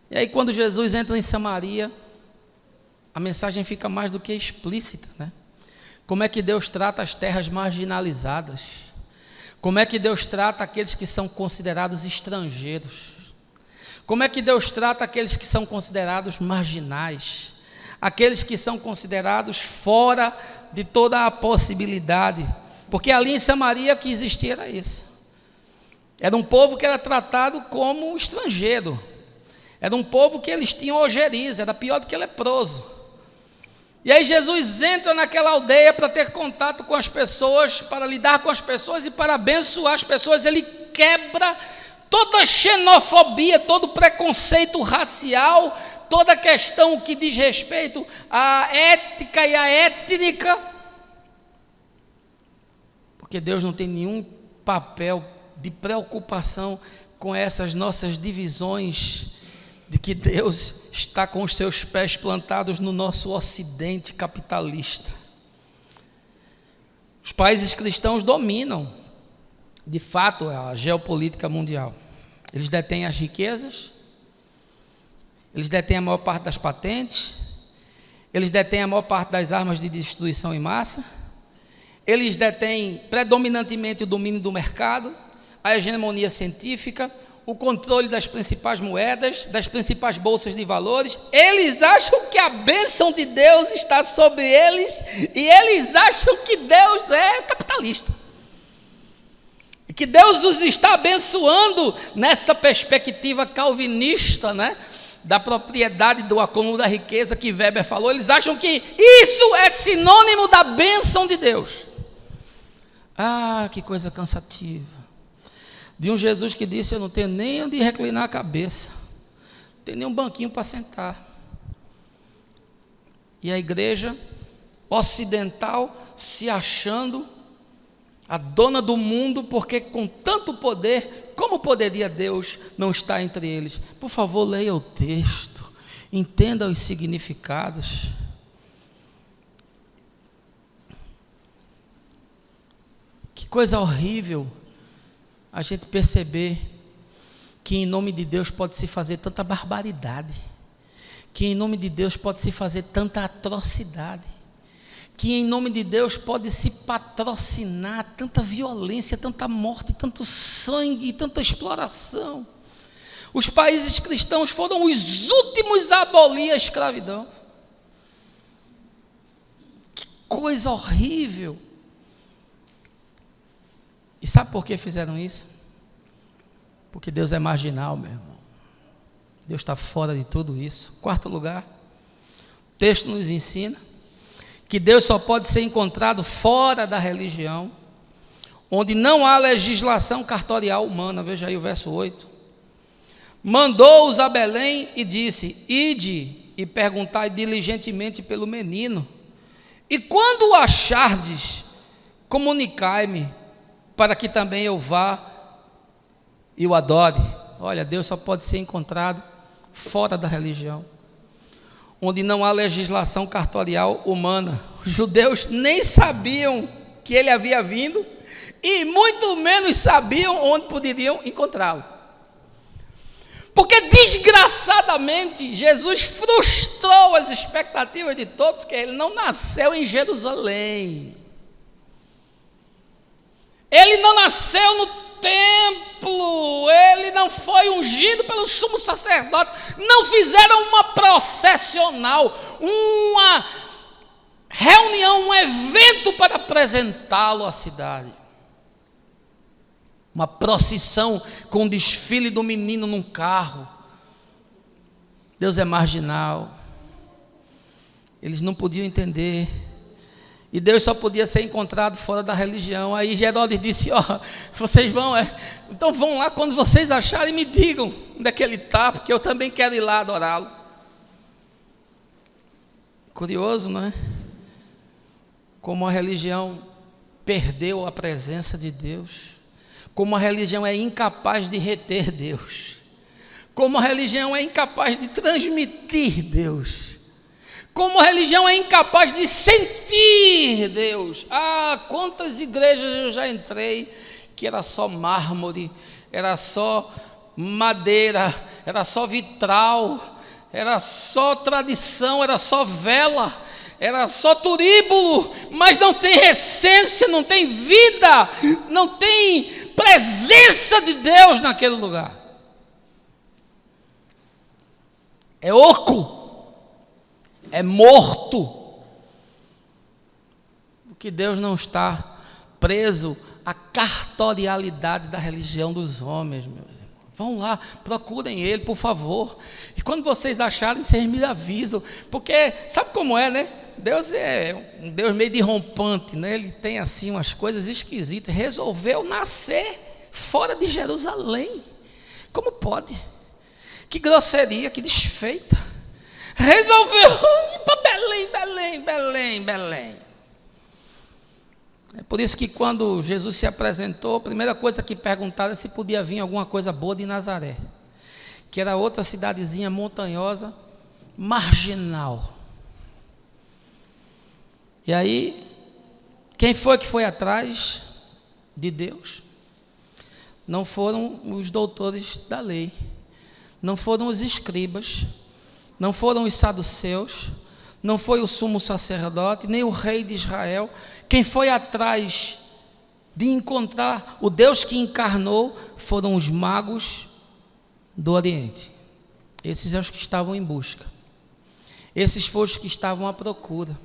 E aí, quando Jesus entra em Samaria, a mensagem fica mais do que explícita, né? Como é que Deus trata as terras marginalizadas? Como é que Deus trata aqueles que são considerados estrangeiros? Como é que Deus trata aqueles que são considerados marginais? Aqueles que são considerados fora de toda a possibilidade? Porque ali em Samaria que existia era isso. Era um povo que era tratado como estrangeiro. Era um povo que eles tinham ojeriza, era pior do que leproso. E aí Jesus entra naquela aldeia para ter contato com as pessoas, para lidar com as pessoas e para abençoar as pessoas. Ele quebra toda a xenofobia, todo o preconceito racial, toda a questão que diz respeito à ética e à étnica, porque Deus não tem nenhum papel de preocupação com essas nossas divisões, de que Deus está com os seus pés plantados no nosso ocidente capitalista. Os países cristãos dominam, de fato, a geopolítica mundial. Eles detêm as riquezas, eles detêm a maior parte das patentes, eles detêm a maior parte das armas de destruição em massa, eles detêm predominantemente o domínio do mercado, a hegemonia científica, o controle das principais moedas, das principais bolsas de valores. Eles acham que a bênção de Deus está sobre eles e eles acham que Deus é capitalista. E que Deus os está abençoando nessa perspectiva calvinista, né? Da propriedade, do acúmulo da riqueza que Weber falou. Eles acham que isso é sinônimo da bênção de Deus. Ah, que coisa cansativa. De um Jesus que disse: eu não tenho nem onde reclinar a cabeça, não tenho nem um banquinho para sentar. E a igreja ocidental se achando a dona do mundo, porque com tanto poder, como poderia Deus não estar entre eles? Por favor, leia o texto, entenda os significados. Que coisa horrível a gente perceber que em nome de Deus pode se fazer tanta barbaridade, que em nome de Deus pode se fazer tanta atrocidade, que em nome de Deus pode se patrocinar tanta violência, tanta morte, tanto sangue, tanta exploração. Os países cristãos foram os últimos a abolir a escravidão. Que coisa horrível! E sabe por que fizeram isso? Porque Deus é marginal, meu irmão. Deus está fora de tudo isso. Quarto lugar, o texto nos ensina que Deus só pode ser encontrado fora da religião, onde não há legislação cartorial humana. Veja aí o verso 8. Mandou-os a Belém e disse: ide e perguntai diligentemente pelo menino, e quando o achardes, comunicai-me, para que também eu vá e o adore. Olha, Deus só pode ser encontrado fora da religião, onde não há legislação cartorial humana. Os judeus nem sabiam que ele havia vindo, e muito menos sabiam onde poderiam encontrá-lo. Porque desgraçadamente Jesus frustrou as expectativas de todos, porque ele não nasceu em Jerusalém. Ele não nasceu no templo, ele não foi ungido pelo sumo sacerdote, não fizeram uma processional, uma reunião, um evento para apresentá-lo à cidade. Uma procissão com o desfile do menino num carro. Deus é marginal. Eles não podiam entender. E Deus só podia ser encontrado fora da religião. Aí Herodes disse: ó, vocês vão, então vão lá, quando vocês acharem, me digam onde é que ele está, porque eu também quero ir lá adorá-lo. Curioso, não é? Como a religião perdeu a presença de Deus. Como a religião é incapaz de reter Deus. Como a religião é incapaz de transmitir Deus. Como a religião é incapaz de sentir Deus. Ah, quantas igrejas eu já entrei que era só mármore, era só madeira, era só vitral, era só tradição, era só vela, era só turíbulo, mas não tem essência, não tem vida, não tem presença de Deus naquele lugar. É oco, é morto, porque Deus não está preso à cartorialidade da religião dos homens, meus irmãos. Vão lá, procurem Ele, por favor, e quando vocês acharem, vocês me avisam, porque sabe como é, né? Deus é um Deus meio derrompante, né? Ele tem assim umas coisas esquisitas. Resolveu nascer fora de Jerusalém. Como pode? Que grosseria, que desfeita. Resolveu ir para Belém. É por isso que quando Jesus se apresentou, a primeira coisa que perguntaram é se podia vir alguma coisa boa de Nazaré, que era outra cidadezinha montanhosa, marginal. E aí, quem foi que foi atrás de Deus? Não foram os doutores da lei, não foram os escribas, não foram os saduceus, não foi o sumo sacerdote, nem o rei de Israel. Quem foi atrás de encontrar o Deus que encarnou foram os magos do Oriente. Esses são os que estavam em busca. Esses foram os que estavam à procura.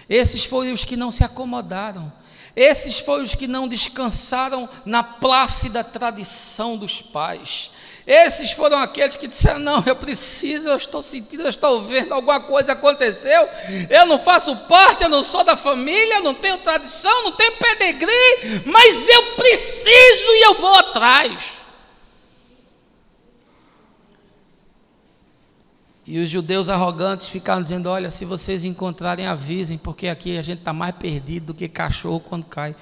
Esses foram os que não se acomodaram. Esses foram os que não descansaram na plácida tradição dos pais. Esses foram aqueles que disseram: não, eu preciso, eu estou sentindo, eu estou vendo, alguma coisa aconteceu, eu não faço parte, eu não sou da família, eu não tenho tradição, não tenho pedigree, mas eu preciso e eu vou atrás. E os judeus arrogantes ficaram dizendo: olha, se vocês encontrarem, avisem, porque aqui a gente está mais perdido do que cachorro quando cai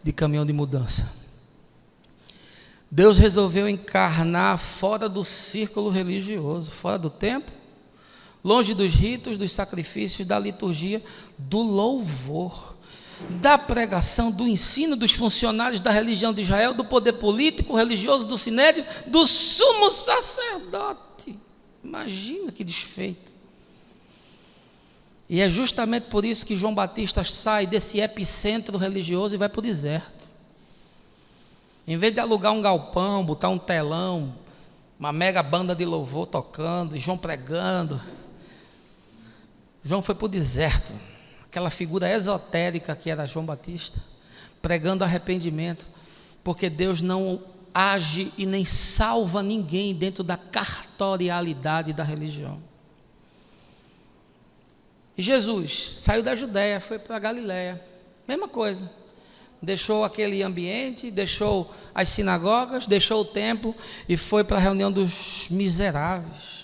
de caminhão de mudança. Deus resolveu encarnar fora do círculo religioso, fora do templo, longe dos ritos, dos sacrifícios, da liturgia, do louvor, da pregação, do ensino dos funcionários da religião de Israel, do poder político, religioso, do sinédrio, do sumo sacerdote. Imagina que desfeito. E é justamente por isso que João Batista sai desse epicentro religioso e vai para o deserto. Em vez de alugar um galpão, botar um telão, uma mega banda de louvor tocando, e João pregando, João foi para o deserto. Aquela figura esotérica que era João Batista, pregando arrependimento, porque Deus não age e nem salva ninguém dentro da cartorialidade da religião. E Jesus saiu da Judéia, foi para a Galiléia, mesma coisa. Deixou aquele ambiente, deixou as sinagogas, deixou o templo e foi para a reunião dos miseráveis.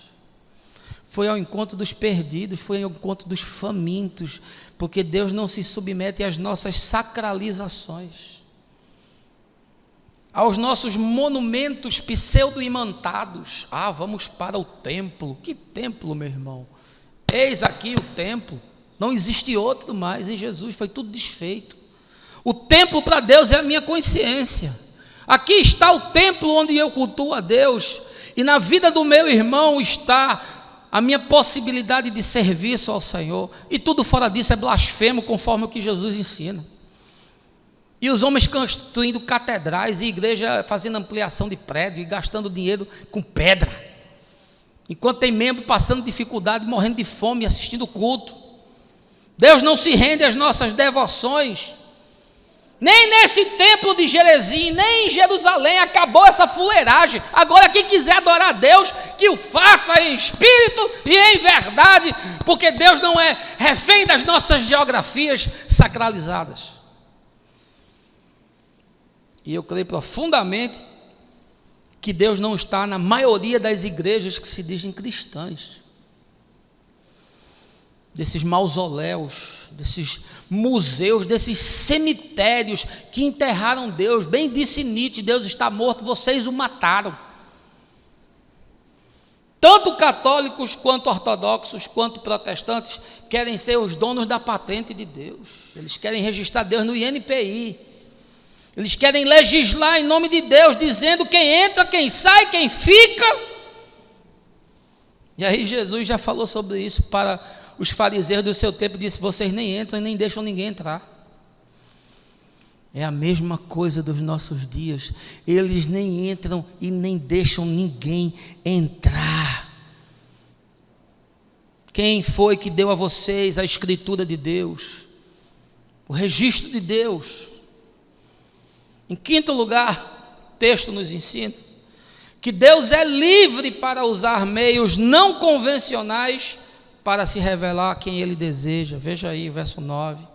Foi ao encontro dos perdidos, foi ao encontro dos famintos, porque Deus não se submete às nossas sacralizações, aos nossos monumentos pseudo-imantados. Vamos para o templo. Que templo, meu irmão? Eis aqui o templo, não existe outro mais. Em Jesus foi tudo desfeito. O templo para Deus é a minha consciência. Aqui está o templo onde eu cultuo a Deus, e na vida do meu irmão está a minha possibilidade de serviço ao Senhor, e tudo fora disso é blasfemo, conforme o que Jesus ensina. E os homens construindo catedrais e igreja fazendo ampliação de prédio e gastando dinheiro com pedra, enquanto tem membro passando dificuldade, morrendo de fome, assistindo o culto. Deus não se rende às nossas devoções. Nem nesse templo de Gerezim, nem em Jerusalém acabou essa fuleiragem. Agora quem quiser adorar a Deus, que o faça em espírito e em verdade, porque Deus não é refém das nossas geografias sacralizadas. E eu creio profundamente que Deus não está na maioria das igrejas que se dizem cristãs, desses mausoléus, desses museus, desses cemitérios que enterraram Deus. Bem disse Nietzsche: Deus está morto, vocês o mataram. Tanto católicos quanto ortodoxos quanto protestantes querem ser os donos da patente de Deus. Eles querem registrar Deus no INPI. Eles querem legislar em nome de Deus, dizendo quem entra, quem sai, quem fica. E aí Jesus já falou sobre isso para os fariseus do seu tempo, disse: vocês nem entram e nem deixam ninguém entrar. É a mesma coisa dos nossos dias. Eles nem entram e nem deixam ninguém entrar. Quem foi que deu a vocês a escritura de Deus? O registro de Deus? Em quinto lugar, o texto nos ensina que Deus é livre para usar meios não convencionais para se revelar a quem Ele deseja. Veja aí, verso 9.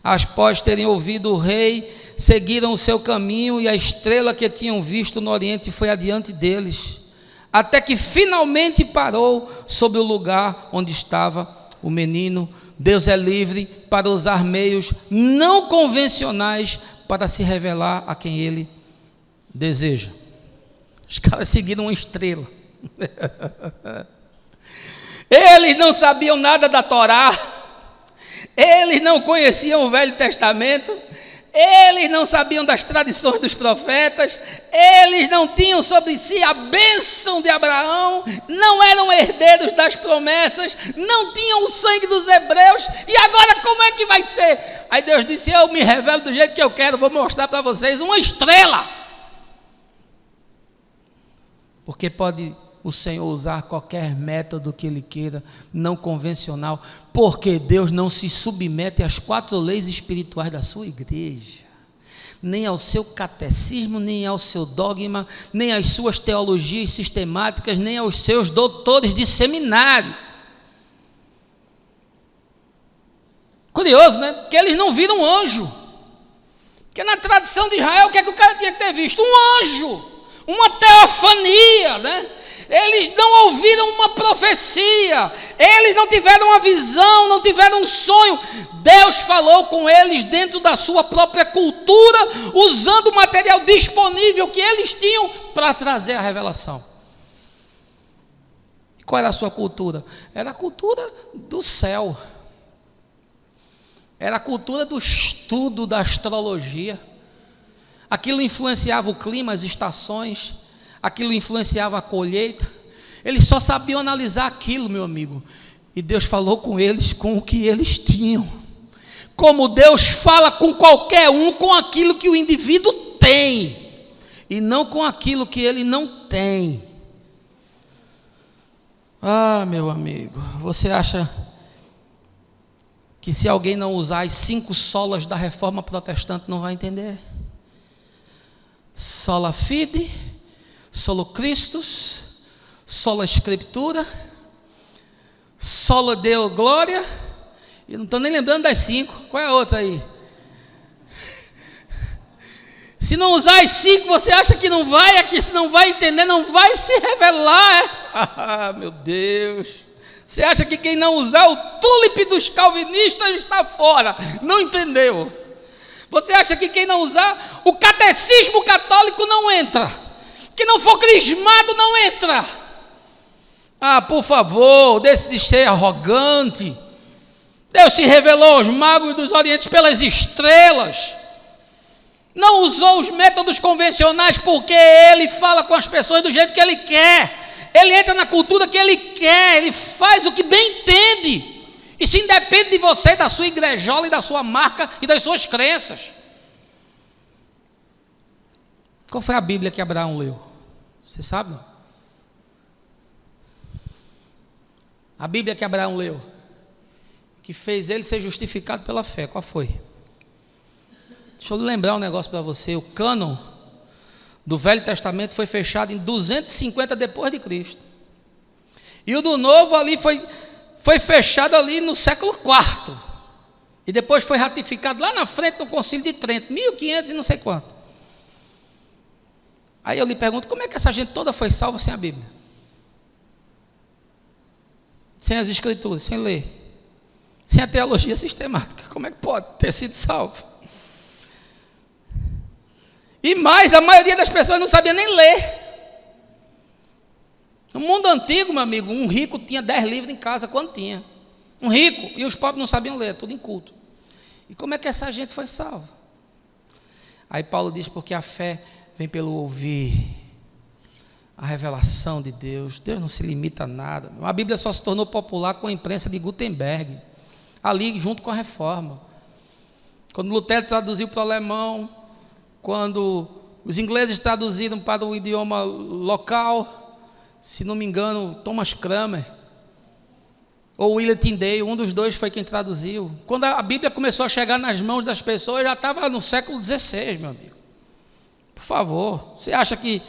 Após terem ouvido o rei, seguiram o seu caminho, e a estrela que tinham visto no oriente foi adiante deles, até que finalmente parou sobre o lugar onde estava o menino. Deus é livre para usar meios não convencionais para se revelar a quem Ele deseja. Os caras seguiram uma estrela. Eles não sabiam nada da Torá, eles não conheciam o Velho Testamento, eles não sabiam das tradições dos profetas, eles não tinham sobre si a bênção de Abraão, não eram herdeiros das promessas, não tinham o sangue dos hebreus. E agora como é que vai ser? Aí Deus disse: eu me revelo do jeito que eu quero, vou mostrar para vocês uma estrela. Porque pode o Senhor usar qualquer método que Ele queira, não convencional, porque Deus não se submete às 4 leis espirituais da sua igreja, nem ao seu catecismo, nem ao seu dogma, nem às suas teologias sistemáticas, nem aos seus doutores de seminário. Curioso, né? Porque eles não viram um anjo. Porque na tradição de Israel, o que é que o cara tinha que ter visto? Um anjo, uma teofania, né? Eles não ouviram uma profecia, eles não tiveram uma visão, não tiveram um sonho. Deus falou com eles dentro da sua própria cultura, usando o material disponível que eles tinham para trazer a revelação. E qual era a sua cultura? Era a cultura do céu, era a cultura do estudo da astrologia. Aquilo influenciava o clima, as estações, aquilo influenciava a colheita. Eles só sabiam analisar aquilo, meu amigo. E Deus falou com eles com o que eles tinham. Como Deus fala com qualquer um, com aquilo que o indivíduo tem, e não com aquilo que ele não tem. Meu amigo, você acha que se alguém não usar as 5 solas da reforma protestante não vai entender? sola fide, solo Christus, sola Escritura, sola Deo Glória, e não estou nem lembrando das 5, qual é a outra aí? Se não usar as 5, você acha que não vai, aqui se não vai entender, não vai se revelar. Ah, meu Deus. Você acha que quem não usar o tulipe dos calvinistas está fora? Não entendeu. Você acha que quem não usar o catecismo católico não entra? Quem não for crismado não entra. Ah, por favor, deixe de ser arrogante. Deus se revelou aos magos dos orientes pelas estrelas. Não usou os métodos convencionais porque ele fala com as pessoas do jeito que ele quer. Ele entra na cultura que ele quer. Ele faz o que bem entende. Isso independe de você, da sua igrejola e da sua marca e das suas crenças. Qual foi a Bíblia que Abraão leu? Você sabe? A Bíblia que Abraão leu, que fez ele ser justificado pela fé, qual foi? Deixa eu lembrar um negócio para você. O cânon do Velho Testamento foi fechado em 250 depois de Cristo. E o do Novo ali foi fechado ali no século IV. E depois foi ratificado lá na frente no Concílio de Trento, 1500 e não sei quanto. Aí eu lhe pergunto, como é que essa gente toda foi salva sem a Bíblia? Sem as Escrituras, sem ler. Sem a teologia sistemática. Como é que pode ter sido salvo? E mais, a maioria das pessoas não sabia nem ler. No mundo antigo, meu amigo, um rico tinha 10 livros em casa, quando tinha. Um rico, e os pobres não sabiam ler, tudo inculto. E como é que essa gente foi salva? Aí Paulo diz, porque a fé vem pelo ouvir a revelação de Deus. Deus não se limita a nada. A Bíblia só se tornou popular com a imprensa de Gutenberg, ali junto com a Reforma. Quando Lutero traduziu para o alemão, quando os ingleses traduziram para o idioma local, se não me engano, Thomas Cranmer, ou William Tyndale, um dos dois foi quem traduziu. Quando a Bíblia começou a chegar nas mãos das pessoas, já estava no século XVI, meu amigo. Por favor, você acha que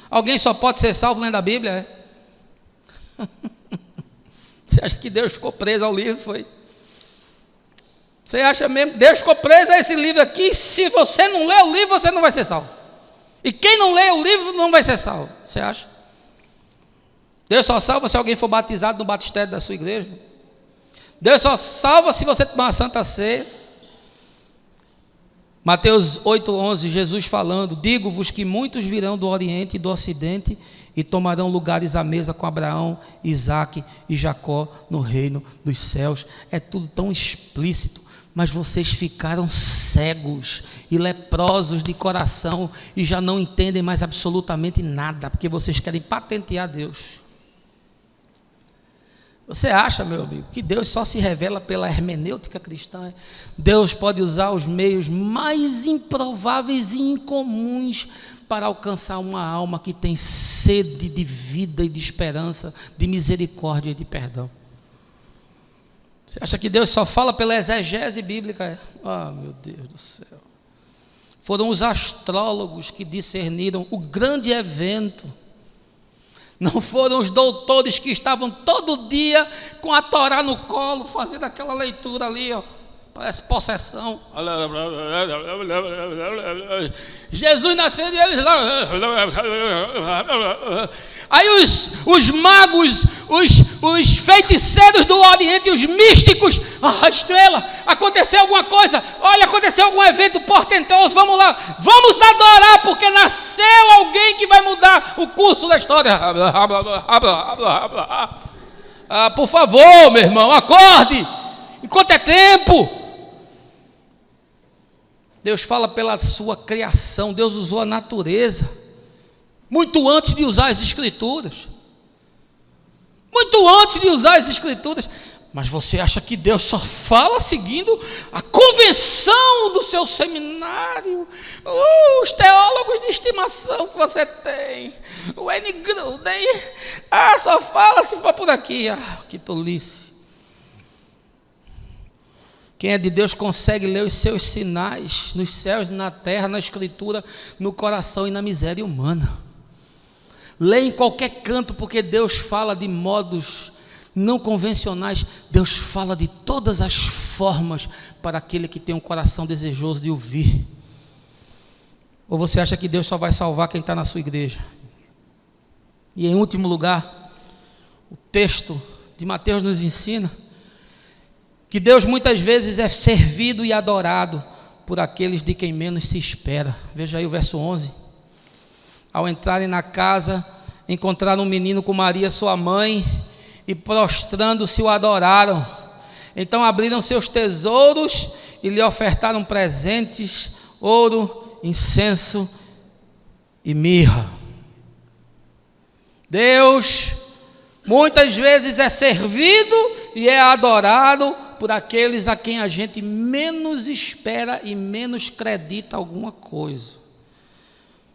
alguém só pode ser salvo lendo a Bíblia? É? Você acha que Deus ficou preso ao livro? Foi? Você acha mesmo que Deus ficou preso a esse livro aqui? Se você não lê o livro, você não vai ser salvo. E quem não lê o livro não vai ser salvo. Você acha? Deus só salva se alguém for batizado no batistério da sua igreja. Deus só salva se você tomar a Santa Ceia. Mateus 8,11, Jesus falando, digo-vos que muitos virão do Oriente e do Ocidente e tomarão lugares à mesa com Abraão, Isaque e Jacó no reino dos céus. É tudo tão explícito, mas vocês ficaram cegos e leprosos de coração e já não entendem mais absolutamente nada, porque vocês querem patentear Deus. Você acha, meu amigo, que Deus só se revela pela hermenêutica cristã? Deus pode usar os meios mais improváveis e incomuns para alcançar uma alma que tem sede de vida e de esperança, de misericórdia e de perdão. Você acha que Deus só fala pela exegese bíblica? Ah, meu Deus do céu. Foram os astrólogos que discerniram o grande evento. Não foram os doutores que estavam todo dia com a Torá no colo, fazendo aquela leitura ali, ó, parece possessão. Jesus nasceu e eles lá. Aí os magos, os feiticeiros do Oriente, os místicos, a estrela, aconteceu alguma coisa, olha, aconteceu algum evento portentoso, vamos lá, vamos adorar, porque nasceu alguém que vai mudar o curso da história. Ah, por favor, meu irmão, acorde, enquanto é tempo. Deus fala pela sua criação, Deus usou a natureza, muito antes de usar as Escrituras. Muito antes de usar as Escrituras. Mas você acha que Deus só fala seguindo a convenção do seu seminário? Os teólogos de estimação que você tem, o N. Gruden, só fala se for por aqui. Que tolice. Quem é de Deus consegue ler os seus sinais nos céus e na terra, na escritura, no coração e na miséria humana. Lê em qualquer canto, porque Deus fala de modos não convencionais. Deus fala de todas as formas para aquele que tem um coração desejoso de ouvir. Ou você acha que Deus só vai salvar quem está na sua igreja? E em último lugar, o texto de Mateus nos ensina que Deus muitas vezes é servido e adorado por aqueles de quem menos se espera. Veja aí o verso 11. Ao entrarem na casa, encontraram um menino com Maria, sua mãe, e prostrando-se o adoraram. Então abriram seus tesouros e lhe ofertaram presentes, ouro, incenso e mirra. Deus muitas vezes é servido e é adorado por aqueles a quem a gente menos espera e menos acredita alguma coisa.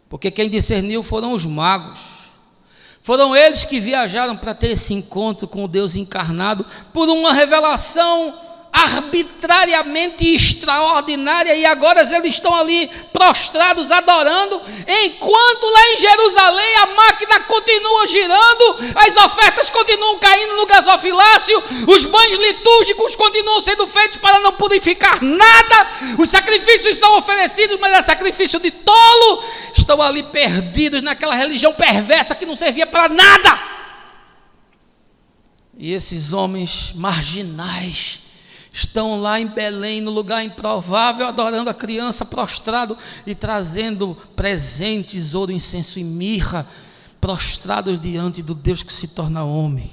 Porque quem discerniu foram os magos. Foram eles que viajaram para ter esse encontro com o Deus encarnado por uma revelação arbitrariamente extraordinária, e agora eles estão ali prostrados adorando, enquanto lá em Jerusalém a máquina continua girando, as ofertas continuam caindo no gasofilácio, os banhos litúrgicos continuam sendo feitos para não purificar nada, os sacrifícios são oferecidos, mas é sacrifício de tolo. Estão ali perdidos naquela religião perversa que não servia para nada. E esses homens marginais estão lá em Belém, no lugar improvável, adorando a criança, prostrado e trazendo presentes, ouro, incenso e mirra, prostrados diante do Deus que se torna homem.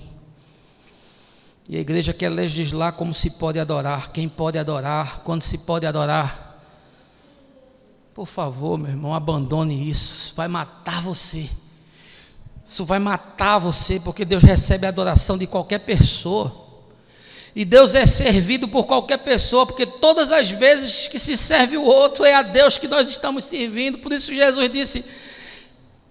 E a igreja quer legislar como se pode adorar, quem pode adorar, quando se pode adorar. Por favor, meu irmão, abandone isso, isso vai matar você. Isso vai matar você, porque Deus recebe a adoração de qualquer pessoa. E Deus é servido por qualquer pessoa, porque todas as vezes que se serve o outro, é a Deus que nós estamos servindo. Por isso Jesus disse: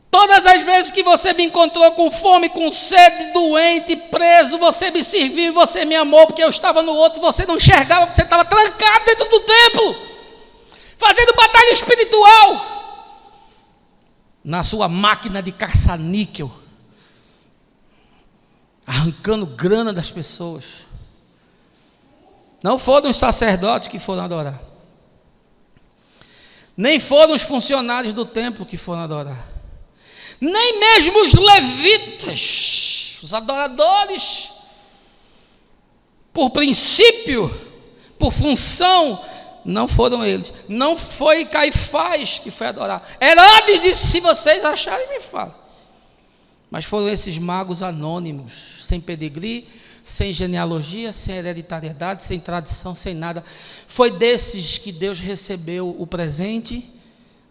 todas as vezes que você me encontrou com fome, com sede, doente, preso, você me serviu e você me amou, porque eu estava no outro, você não enxergava, porque você estava trancado dentro do templo, fazendo batalha espiritual, na sua máquina de caça-níquel, arrancando grana das pessoas. Não foram os sacerdotes que foram adorar, nem foram os funcionários do templo que foram adorar, nem mesmo os levitas, os adoradores, por princípio, por função, não foram eles. Não foi Caifás que foi adorar. Herodes disse: se vocês acharem, me falem. Mas foram esses magos anônimos, sem pedigree, sem genealogia, sem hereditariedade, sem tradição, sem nada. Foi desses que Deus recebeu o presente,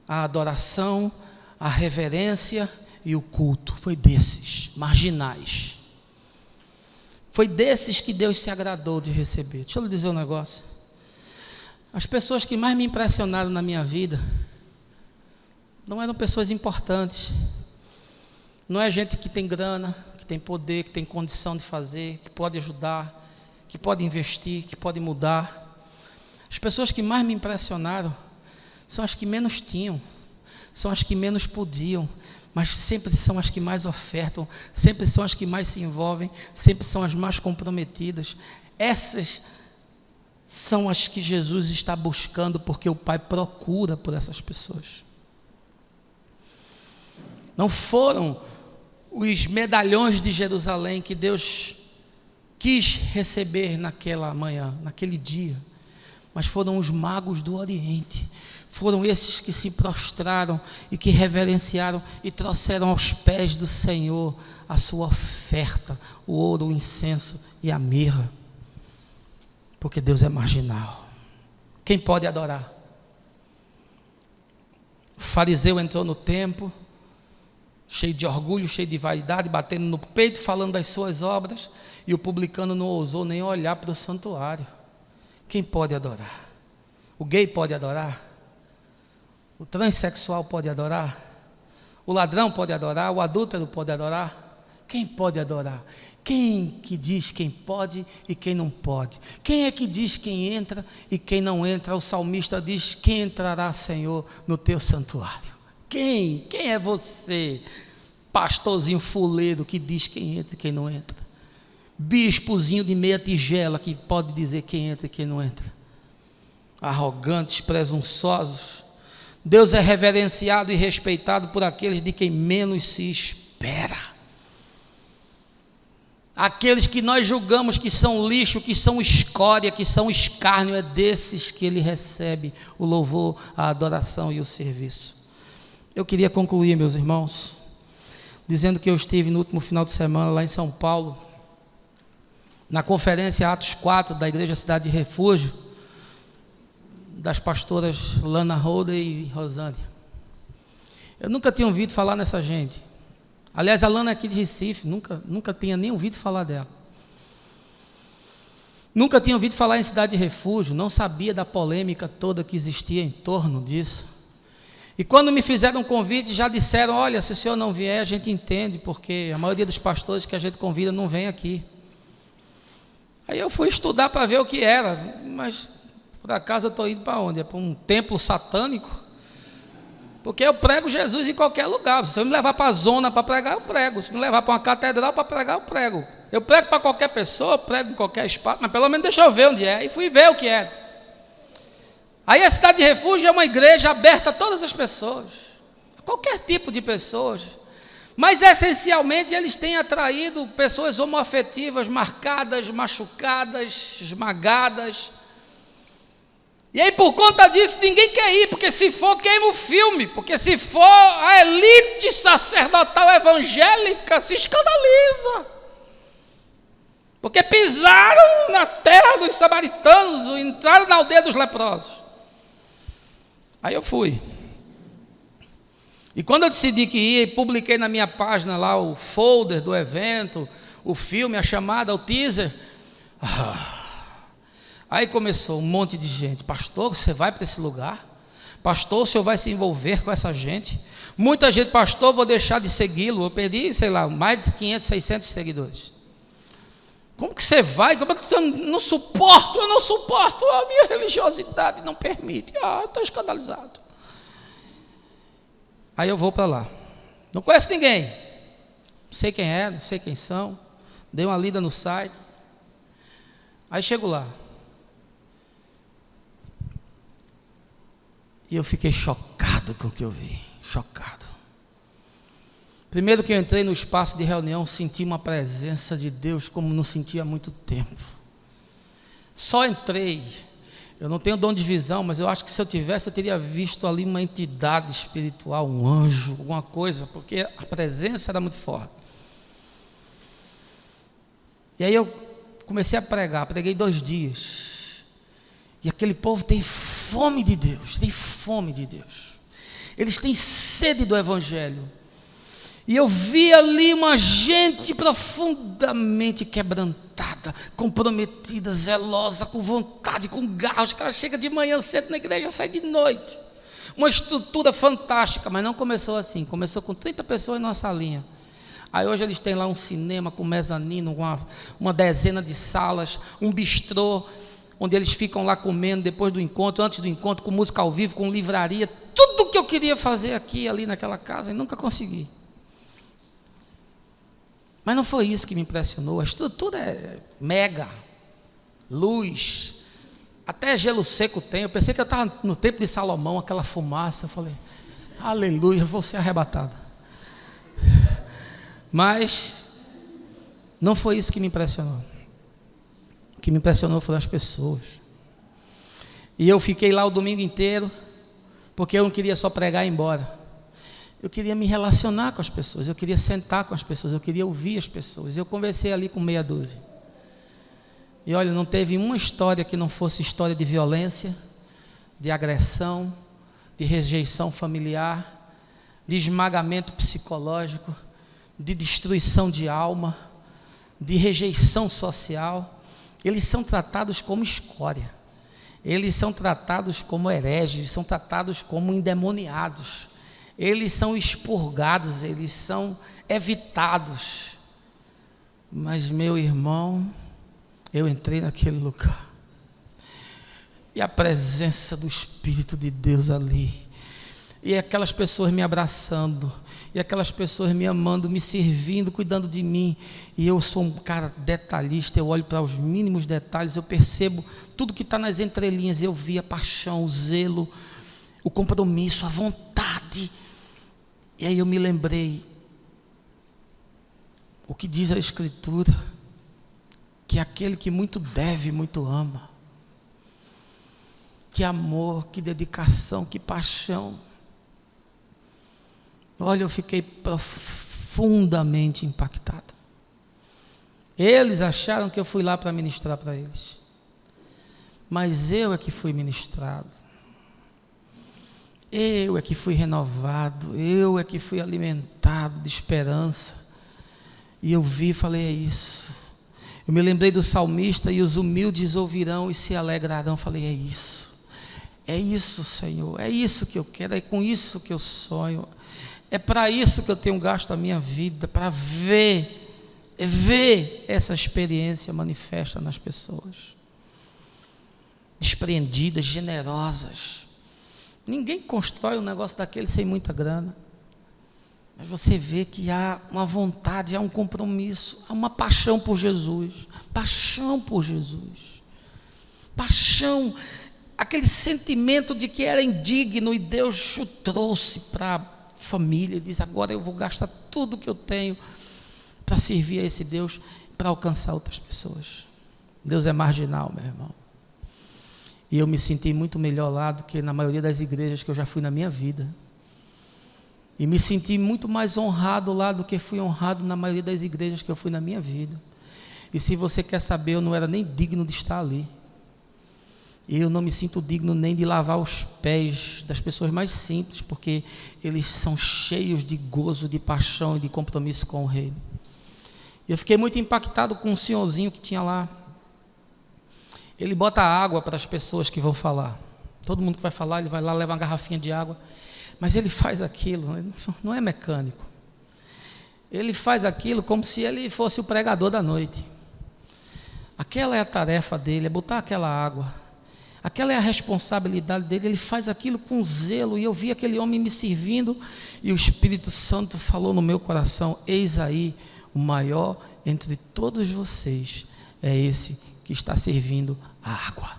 a adoração, a reverência e o culto. Foi desses marginais. Foi desses que Deus se agradou de receber. Deixa eu lhe dizer um negócio. As pessoas que mais me impressionaram na minha vida não eram pessoas importantes. Não é gente que tem grana, que tem poder, que tem condição de fazer, que pode ajudar, que pode investir, que pode mudar. As pessoas que mais me impressionaram são as que menos tinham, são as que menos podiam, mas sempre são as que mais ofertam, sempre são as que mais se envolvem, sempre são as mais comprometidas. Essas são as que Jesus está buscando, porque o Pai procura por essas pessoas. Não foram os medalhões de Jerusalém que Deus quis receber naquela manhã, naquele dia, mas foram os magos do Oriente. Foram esses que se prostraram e que reverenciaram e trouxeram aos pés do Senhor a sua oferta, o ouro, o incenso e a mirra, porque Deus é marginal. Quem pode adorar? O fariseu entrou no templo, cheio de orgulho, cheio de vaidade, batendo no peito, falando das suas obras, e o publicano não ousou nem olhar para o santuário. Quem pode adorar? O gay pode adorar? O transexual pode adorar? O ladrão pode adorar? O adúltero pode adorar? Quem pode adorar? Quem que diz quem pode e quem não pode? Quem é que diz quem entra e quem não entra? O salmista diz: quem entrará, Senhor, no teu santuário? Quem? Quem é você, pastorzinho fuleiro, que diz quem entra e quem não entra? Bispozinho de meia tigela, que pode dizer quem entra e quem não entra? Arrogantes, presunçosos. Deus é reverenciado e respeitado por aqueles de quem menos se espera. Aqueles que nós julgamos que são lixo, que são escória, que são escárnio, é desses que ele recebe o louvor, a adoração e o serviço. Eu queria concluir, meus irmãos, dizendo que eu estive no último final de semana lá em São Paulo, na conferência Atos 4 da Igreja Cidade de Refúgio, das pastoras Lana Holder e Rosânia. Eu nunca tinha ouvido falar nessa gente. Aliás, a Lana é aqui de Recife, nunca tinha nem ouvido falar dela. Nunca tinha ouvido falar em Cidade de Refúgio, não sabia da polêmica toda que existia em torno disso. E quando me fizeram um convite, já disseram: olha, se o senhor não vier, a gente entende, porque a maioria dos pastores que a gente convida não vem aqui. Aí eu fui estudar para ver o que era, mas por acaso eu estou indo para onde? É para um templo satânico? Porque eu prego Jesus em qualquer lugar. Se eu me levar para a zona para pregar, eu prego. Se me levar para uma catedral para pregar, eu prego. Eu prego para qualquer pessoa, eu prego em qualquer espaço, mas pelo menos deixa eu ver onde é. E fui ver o que era. Aí a Cidade de Refúgio é uma igreja aberta a todas as pessoas, a qualquer tipo de pessoas. Mas essencialmente eles têm atraído pessoas homoafetivas, marcadas, machucadas, esmagadas. E aí, por conta disso, ninguém quer ir, porque se for, queima o filme, porque se for, a elite sacerdotal evangélica se escandaliza, porque pisaram na terra dos samaritanos, entraram na aldeia dos leprosos. Aí eu fui, e quando eu decidi que ia, publiquei na minha página lá o folder do evento, o filme, a chamada, o teaser. Aí começou um monte de gente: pastor, você vai para esse lugar? Pastor, o senhor vai se envolver com essa gente? Muita gente: pastor, vou deixar de segui-lo. Eu perdi, sei lá, mais de 500, 600 seguidores. Como que você vai? Como é que você não suporta? Eu não suporto, a minha religiosidade não permite. Eu estou escandalizado. Aí eu vou para lá. Não conheço ninguém. Não sei quem é, não sei quem são. Dei uma lida no site. Aí chego lá. E eu fiquei chocado com o que eu vi, chocado. Primeiro que eu entrei no espaço de reunião, senti uma presença de Deus como não sentia há muito tempo. Só entrei, eu não tenho dom de visão, mas eu acho que se eu tivesse, eu teria visto ali uma entidade espiritual, um anjo, alguma coisa, porque a presença era muito forte. E aí eu comecei a pregar, preguei 2 dias. E aquele povo tem fome de Deus, tem fome de Deus. Eles têm sede do Evangelho. E eu vi ali uma gente profundamente quebrantada, comprometida, zelosa, com vontade, com garra. Os caras chegam de manhã cedo na igreja e saem de noite. Uma estrutura fantástica, mas não começou assim. Começou com 30 pessoas numa salinha. Aí hoje eles têm lá um cinema com mezanino, uma dezena de salas, um bistrô, onde eles ficam lá comendo depois do encontro, antes do encontro, com música ao vivo, com livraria, tudo o que eu queria fazer aqui, ali naquela casa, e nunca consegui. Mas não foi isso que me impressionou. A estrutura é mega, luz, até gelo seco tem. Eu pensei que eu estava no tempo de Salomão, aquela fumaça. Eu falei: aleluia, vou ser arrebatado. Mas não foi isso que me impressionou. O que me impressionou foram as pessoas. E eu fiquei lá o domingo inteiro, porque eu não queria só pregar e ir embora. Eu queria me relacionar com as pessoas, eu queria sentar com as pessoas, eu queria ouvir as pessoas. Eu conversei ali com meia dúzia. E olha, não teve uma história que não fosse história de violência, de agressão, de rejeição familiar, de esmagamento psicológico, de destruição de alma, de rejeição social. Eles são tratados como escória, eles são tratados como hereges, eles são tratados como endemoniados, eles são expurgados, eles são evitados. Mas, meu irmão, eu entrei naquele lugar. E a presença do Espírito de Deus ali. E aquelas pessoas me abraçando. E aquelas pessoas me amando, me servindo, cuidando de mim. E eu sou um cara detalhista. Eu olho para os mínimos detalhes. Eu percebo tudo que está nas entrelinhas. Eu vi a paixão, o zelo, o compromisso, a vontade. E aí eu me lembrei. O que diz a Escritura? Que aquele que muito deve, muito ama. Que amor, que dedicação, que paixão. Olha, eu fiquei profundamente impactado. Eles acharam que eu fui lá para ministrar para eles. Mas eu é que fui ministrado. Eu é que fui renovado. Eu é que fui alimentado de esperança. E eu vi e falei, é isso. Eu me lembrei do salmista, e os humildes ouvirão e se alegrarão. Falei, é isso. É isso, Senhor, é isso que eu quero, é com isso que eu sonho, é para isso que eu tenho gasto a minha vida, para ver essa experiência manifesta nas pessoas, despreendidas, generosas. Ninguém constrói um negócio daquele sem muita grana, mas você vê que há uma vontade, há um compromisso, há uma paixão por Jesus, paixão, aquele sentimento de que era indigno e Deus o trouxe para a família e diz, agora eu vou gastar tudo que eu tenho para servir a esse Deus, para alcançar outras pessoas. Deus é marginal, meu irmão. E eu me senti muito melhor lá do que na maioria das igrejas que eu já fui na minha vida. E me senti muito mais honrado lá do que fui honrado na maioria das igrejas que eu fui na minha vida. E se você quer saber, eu não era nem digno de estar ali. Eu não me sinto digno nem de lavar os pés das pessoas mais simples, porque eles são cheios de gozo, de paixão e de compromisso com o reino. Eu fiquei muito impactado com um senhorzinho que tinha lá. Ele bota água para as pessoas que vão falar. Todo mundo que vai falar, ele vai lá, leva uma garrafinha de água. Mas ele faz aquilo, não é mecânico. Ele faz aquilo como se ele fosse o pregador da noite. Aquela é a tarefa dele, é botar aquela água. Aquela é a responsabilidade dele, ele faz aquilo com zelo, e eu vi aquele homem me servindo, e o Espírito Santo falou no meu coração, eis aí, o maior entre todos vocês, é esse que está servindo a água.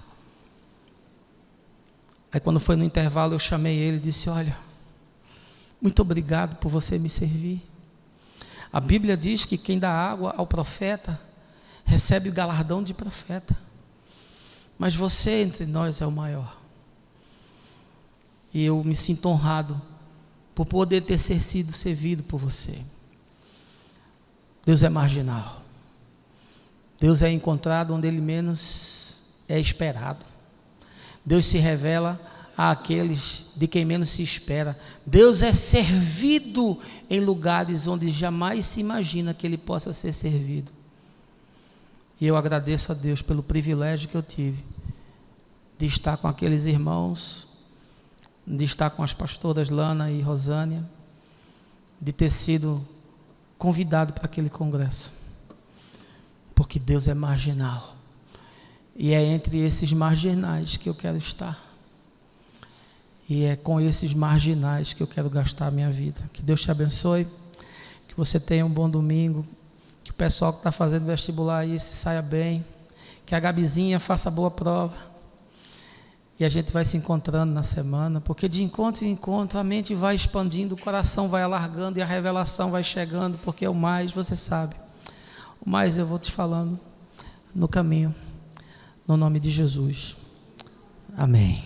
Aí quando foi no intervalo, eu chamei ele e disse, olha, muito obrigado por você me servir. A Bíblia diz que quem dá água ao profeta, recebe o galardão de profeta. Mas você entre nós é o maior. E eu me sinto honrado por poder ter sido servido por você. Deus é marginal. Deus é encontrado onde Ele menos é esperado. Deus se revela àqueles de quem menos se espera. Deus é servido em lugares onde jamais se imagina que Ele possa ser servido. E eu agradeço a Deus pelo privilégio que eu tive de estar com aqueles irmãos, de estar com as pastoras Lana e Rosânia, de ter sido convidado para aquele congresso. Porque Deus é marginal. E é entre esses marginais que eu quero estar. E é com esses marginais que eu quero gastar a minha vida. Que Deus te abençoe, que você tenha um bom domingo, que o pessoal que está fazendo vestibular aí se saia bem, que a Gabizinha faça boa prova, e a gente vai se encontrando na semana, porque de encontro em encontro a mente vai expandindo, o coração vai alargando e a revelação vai chegando, porque o mais, você sabe, o mais eu vou te falando no caminho, no nome de Jesus, amém.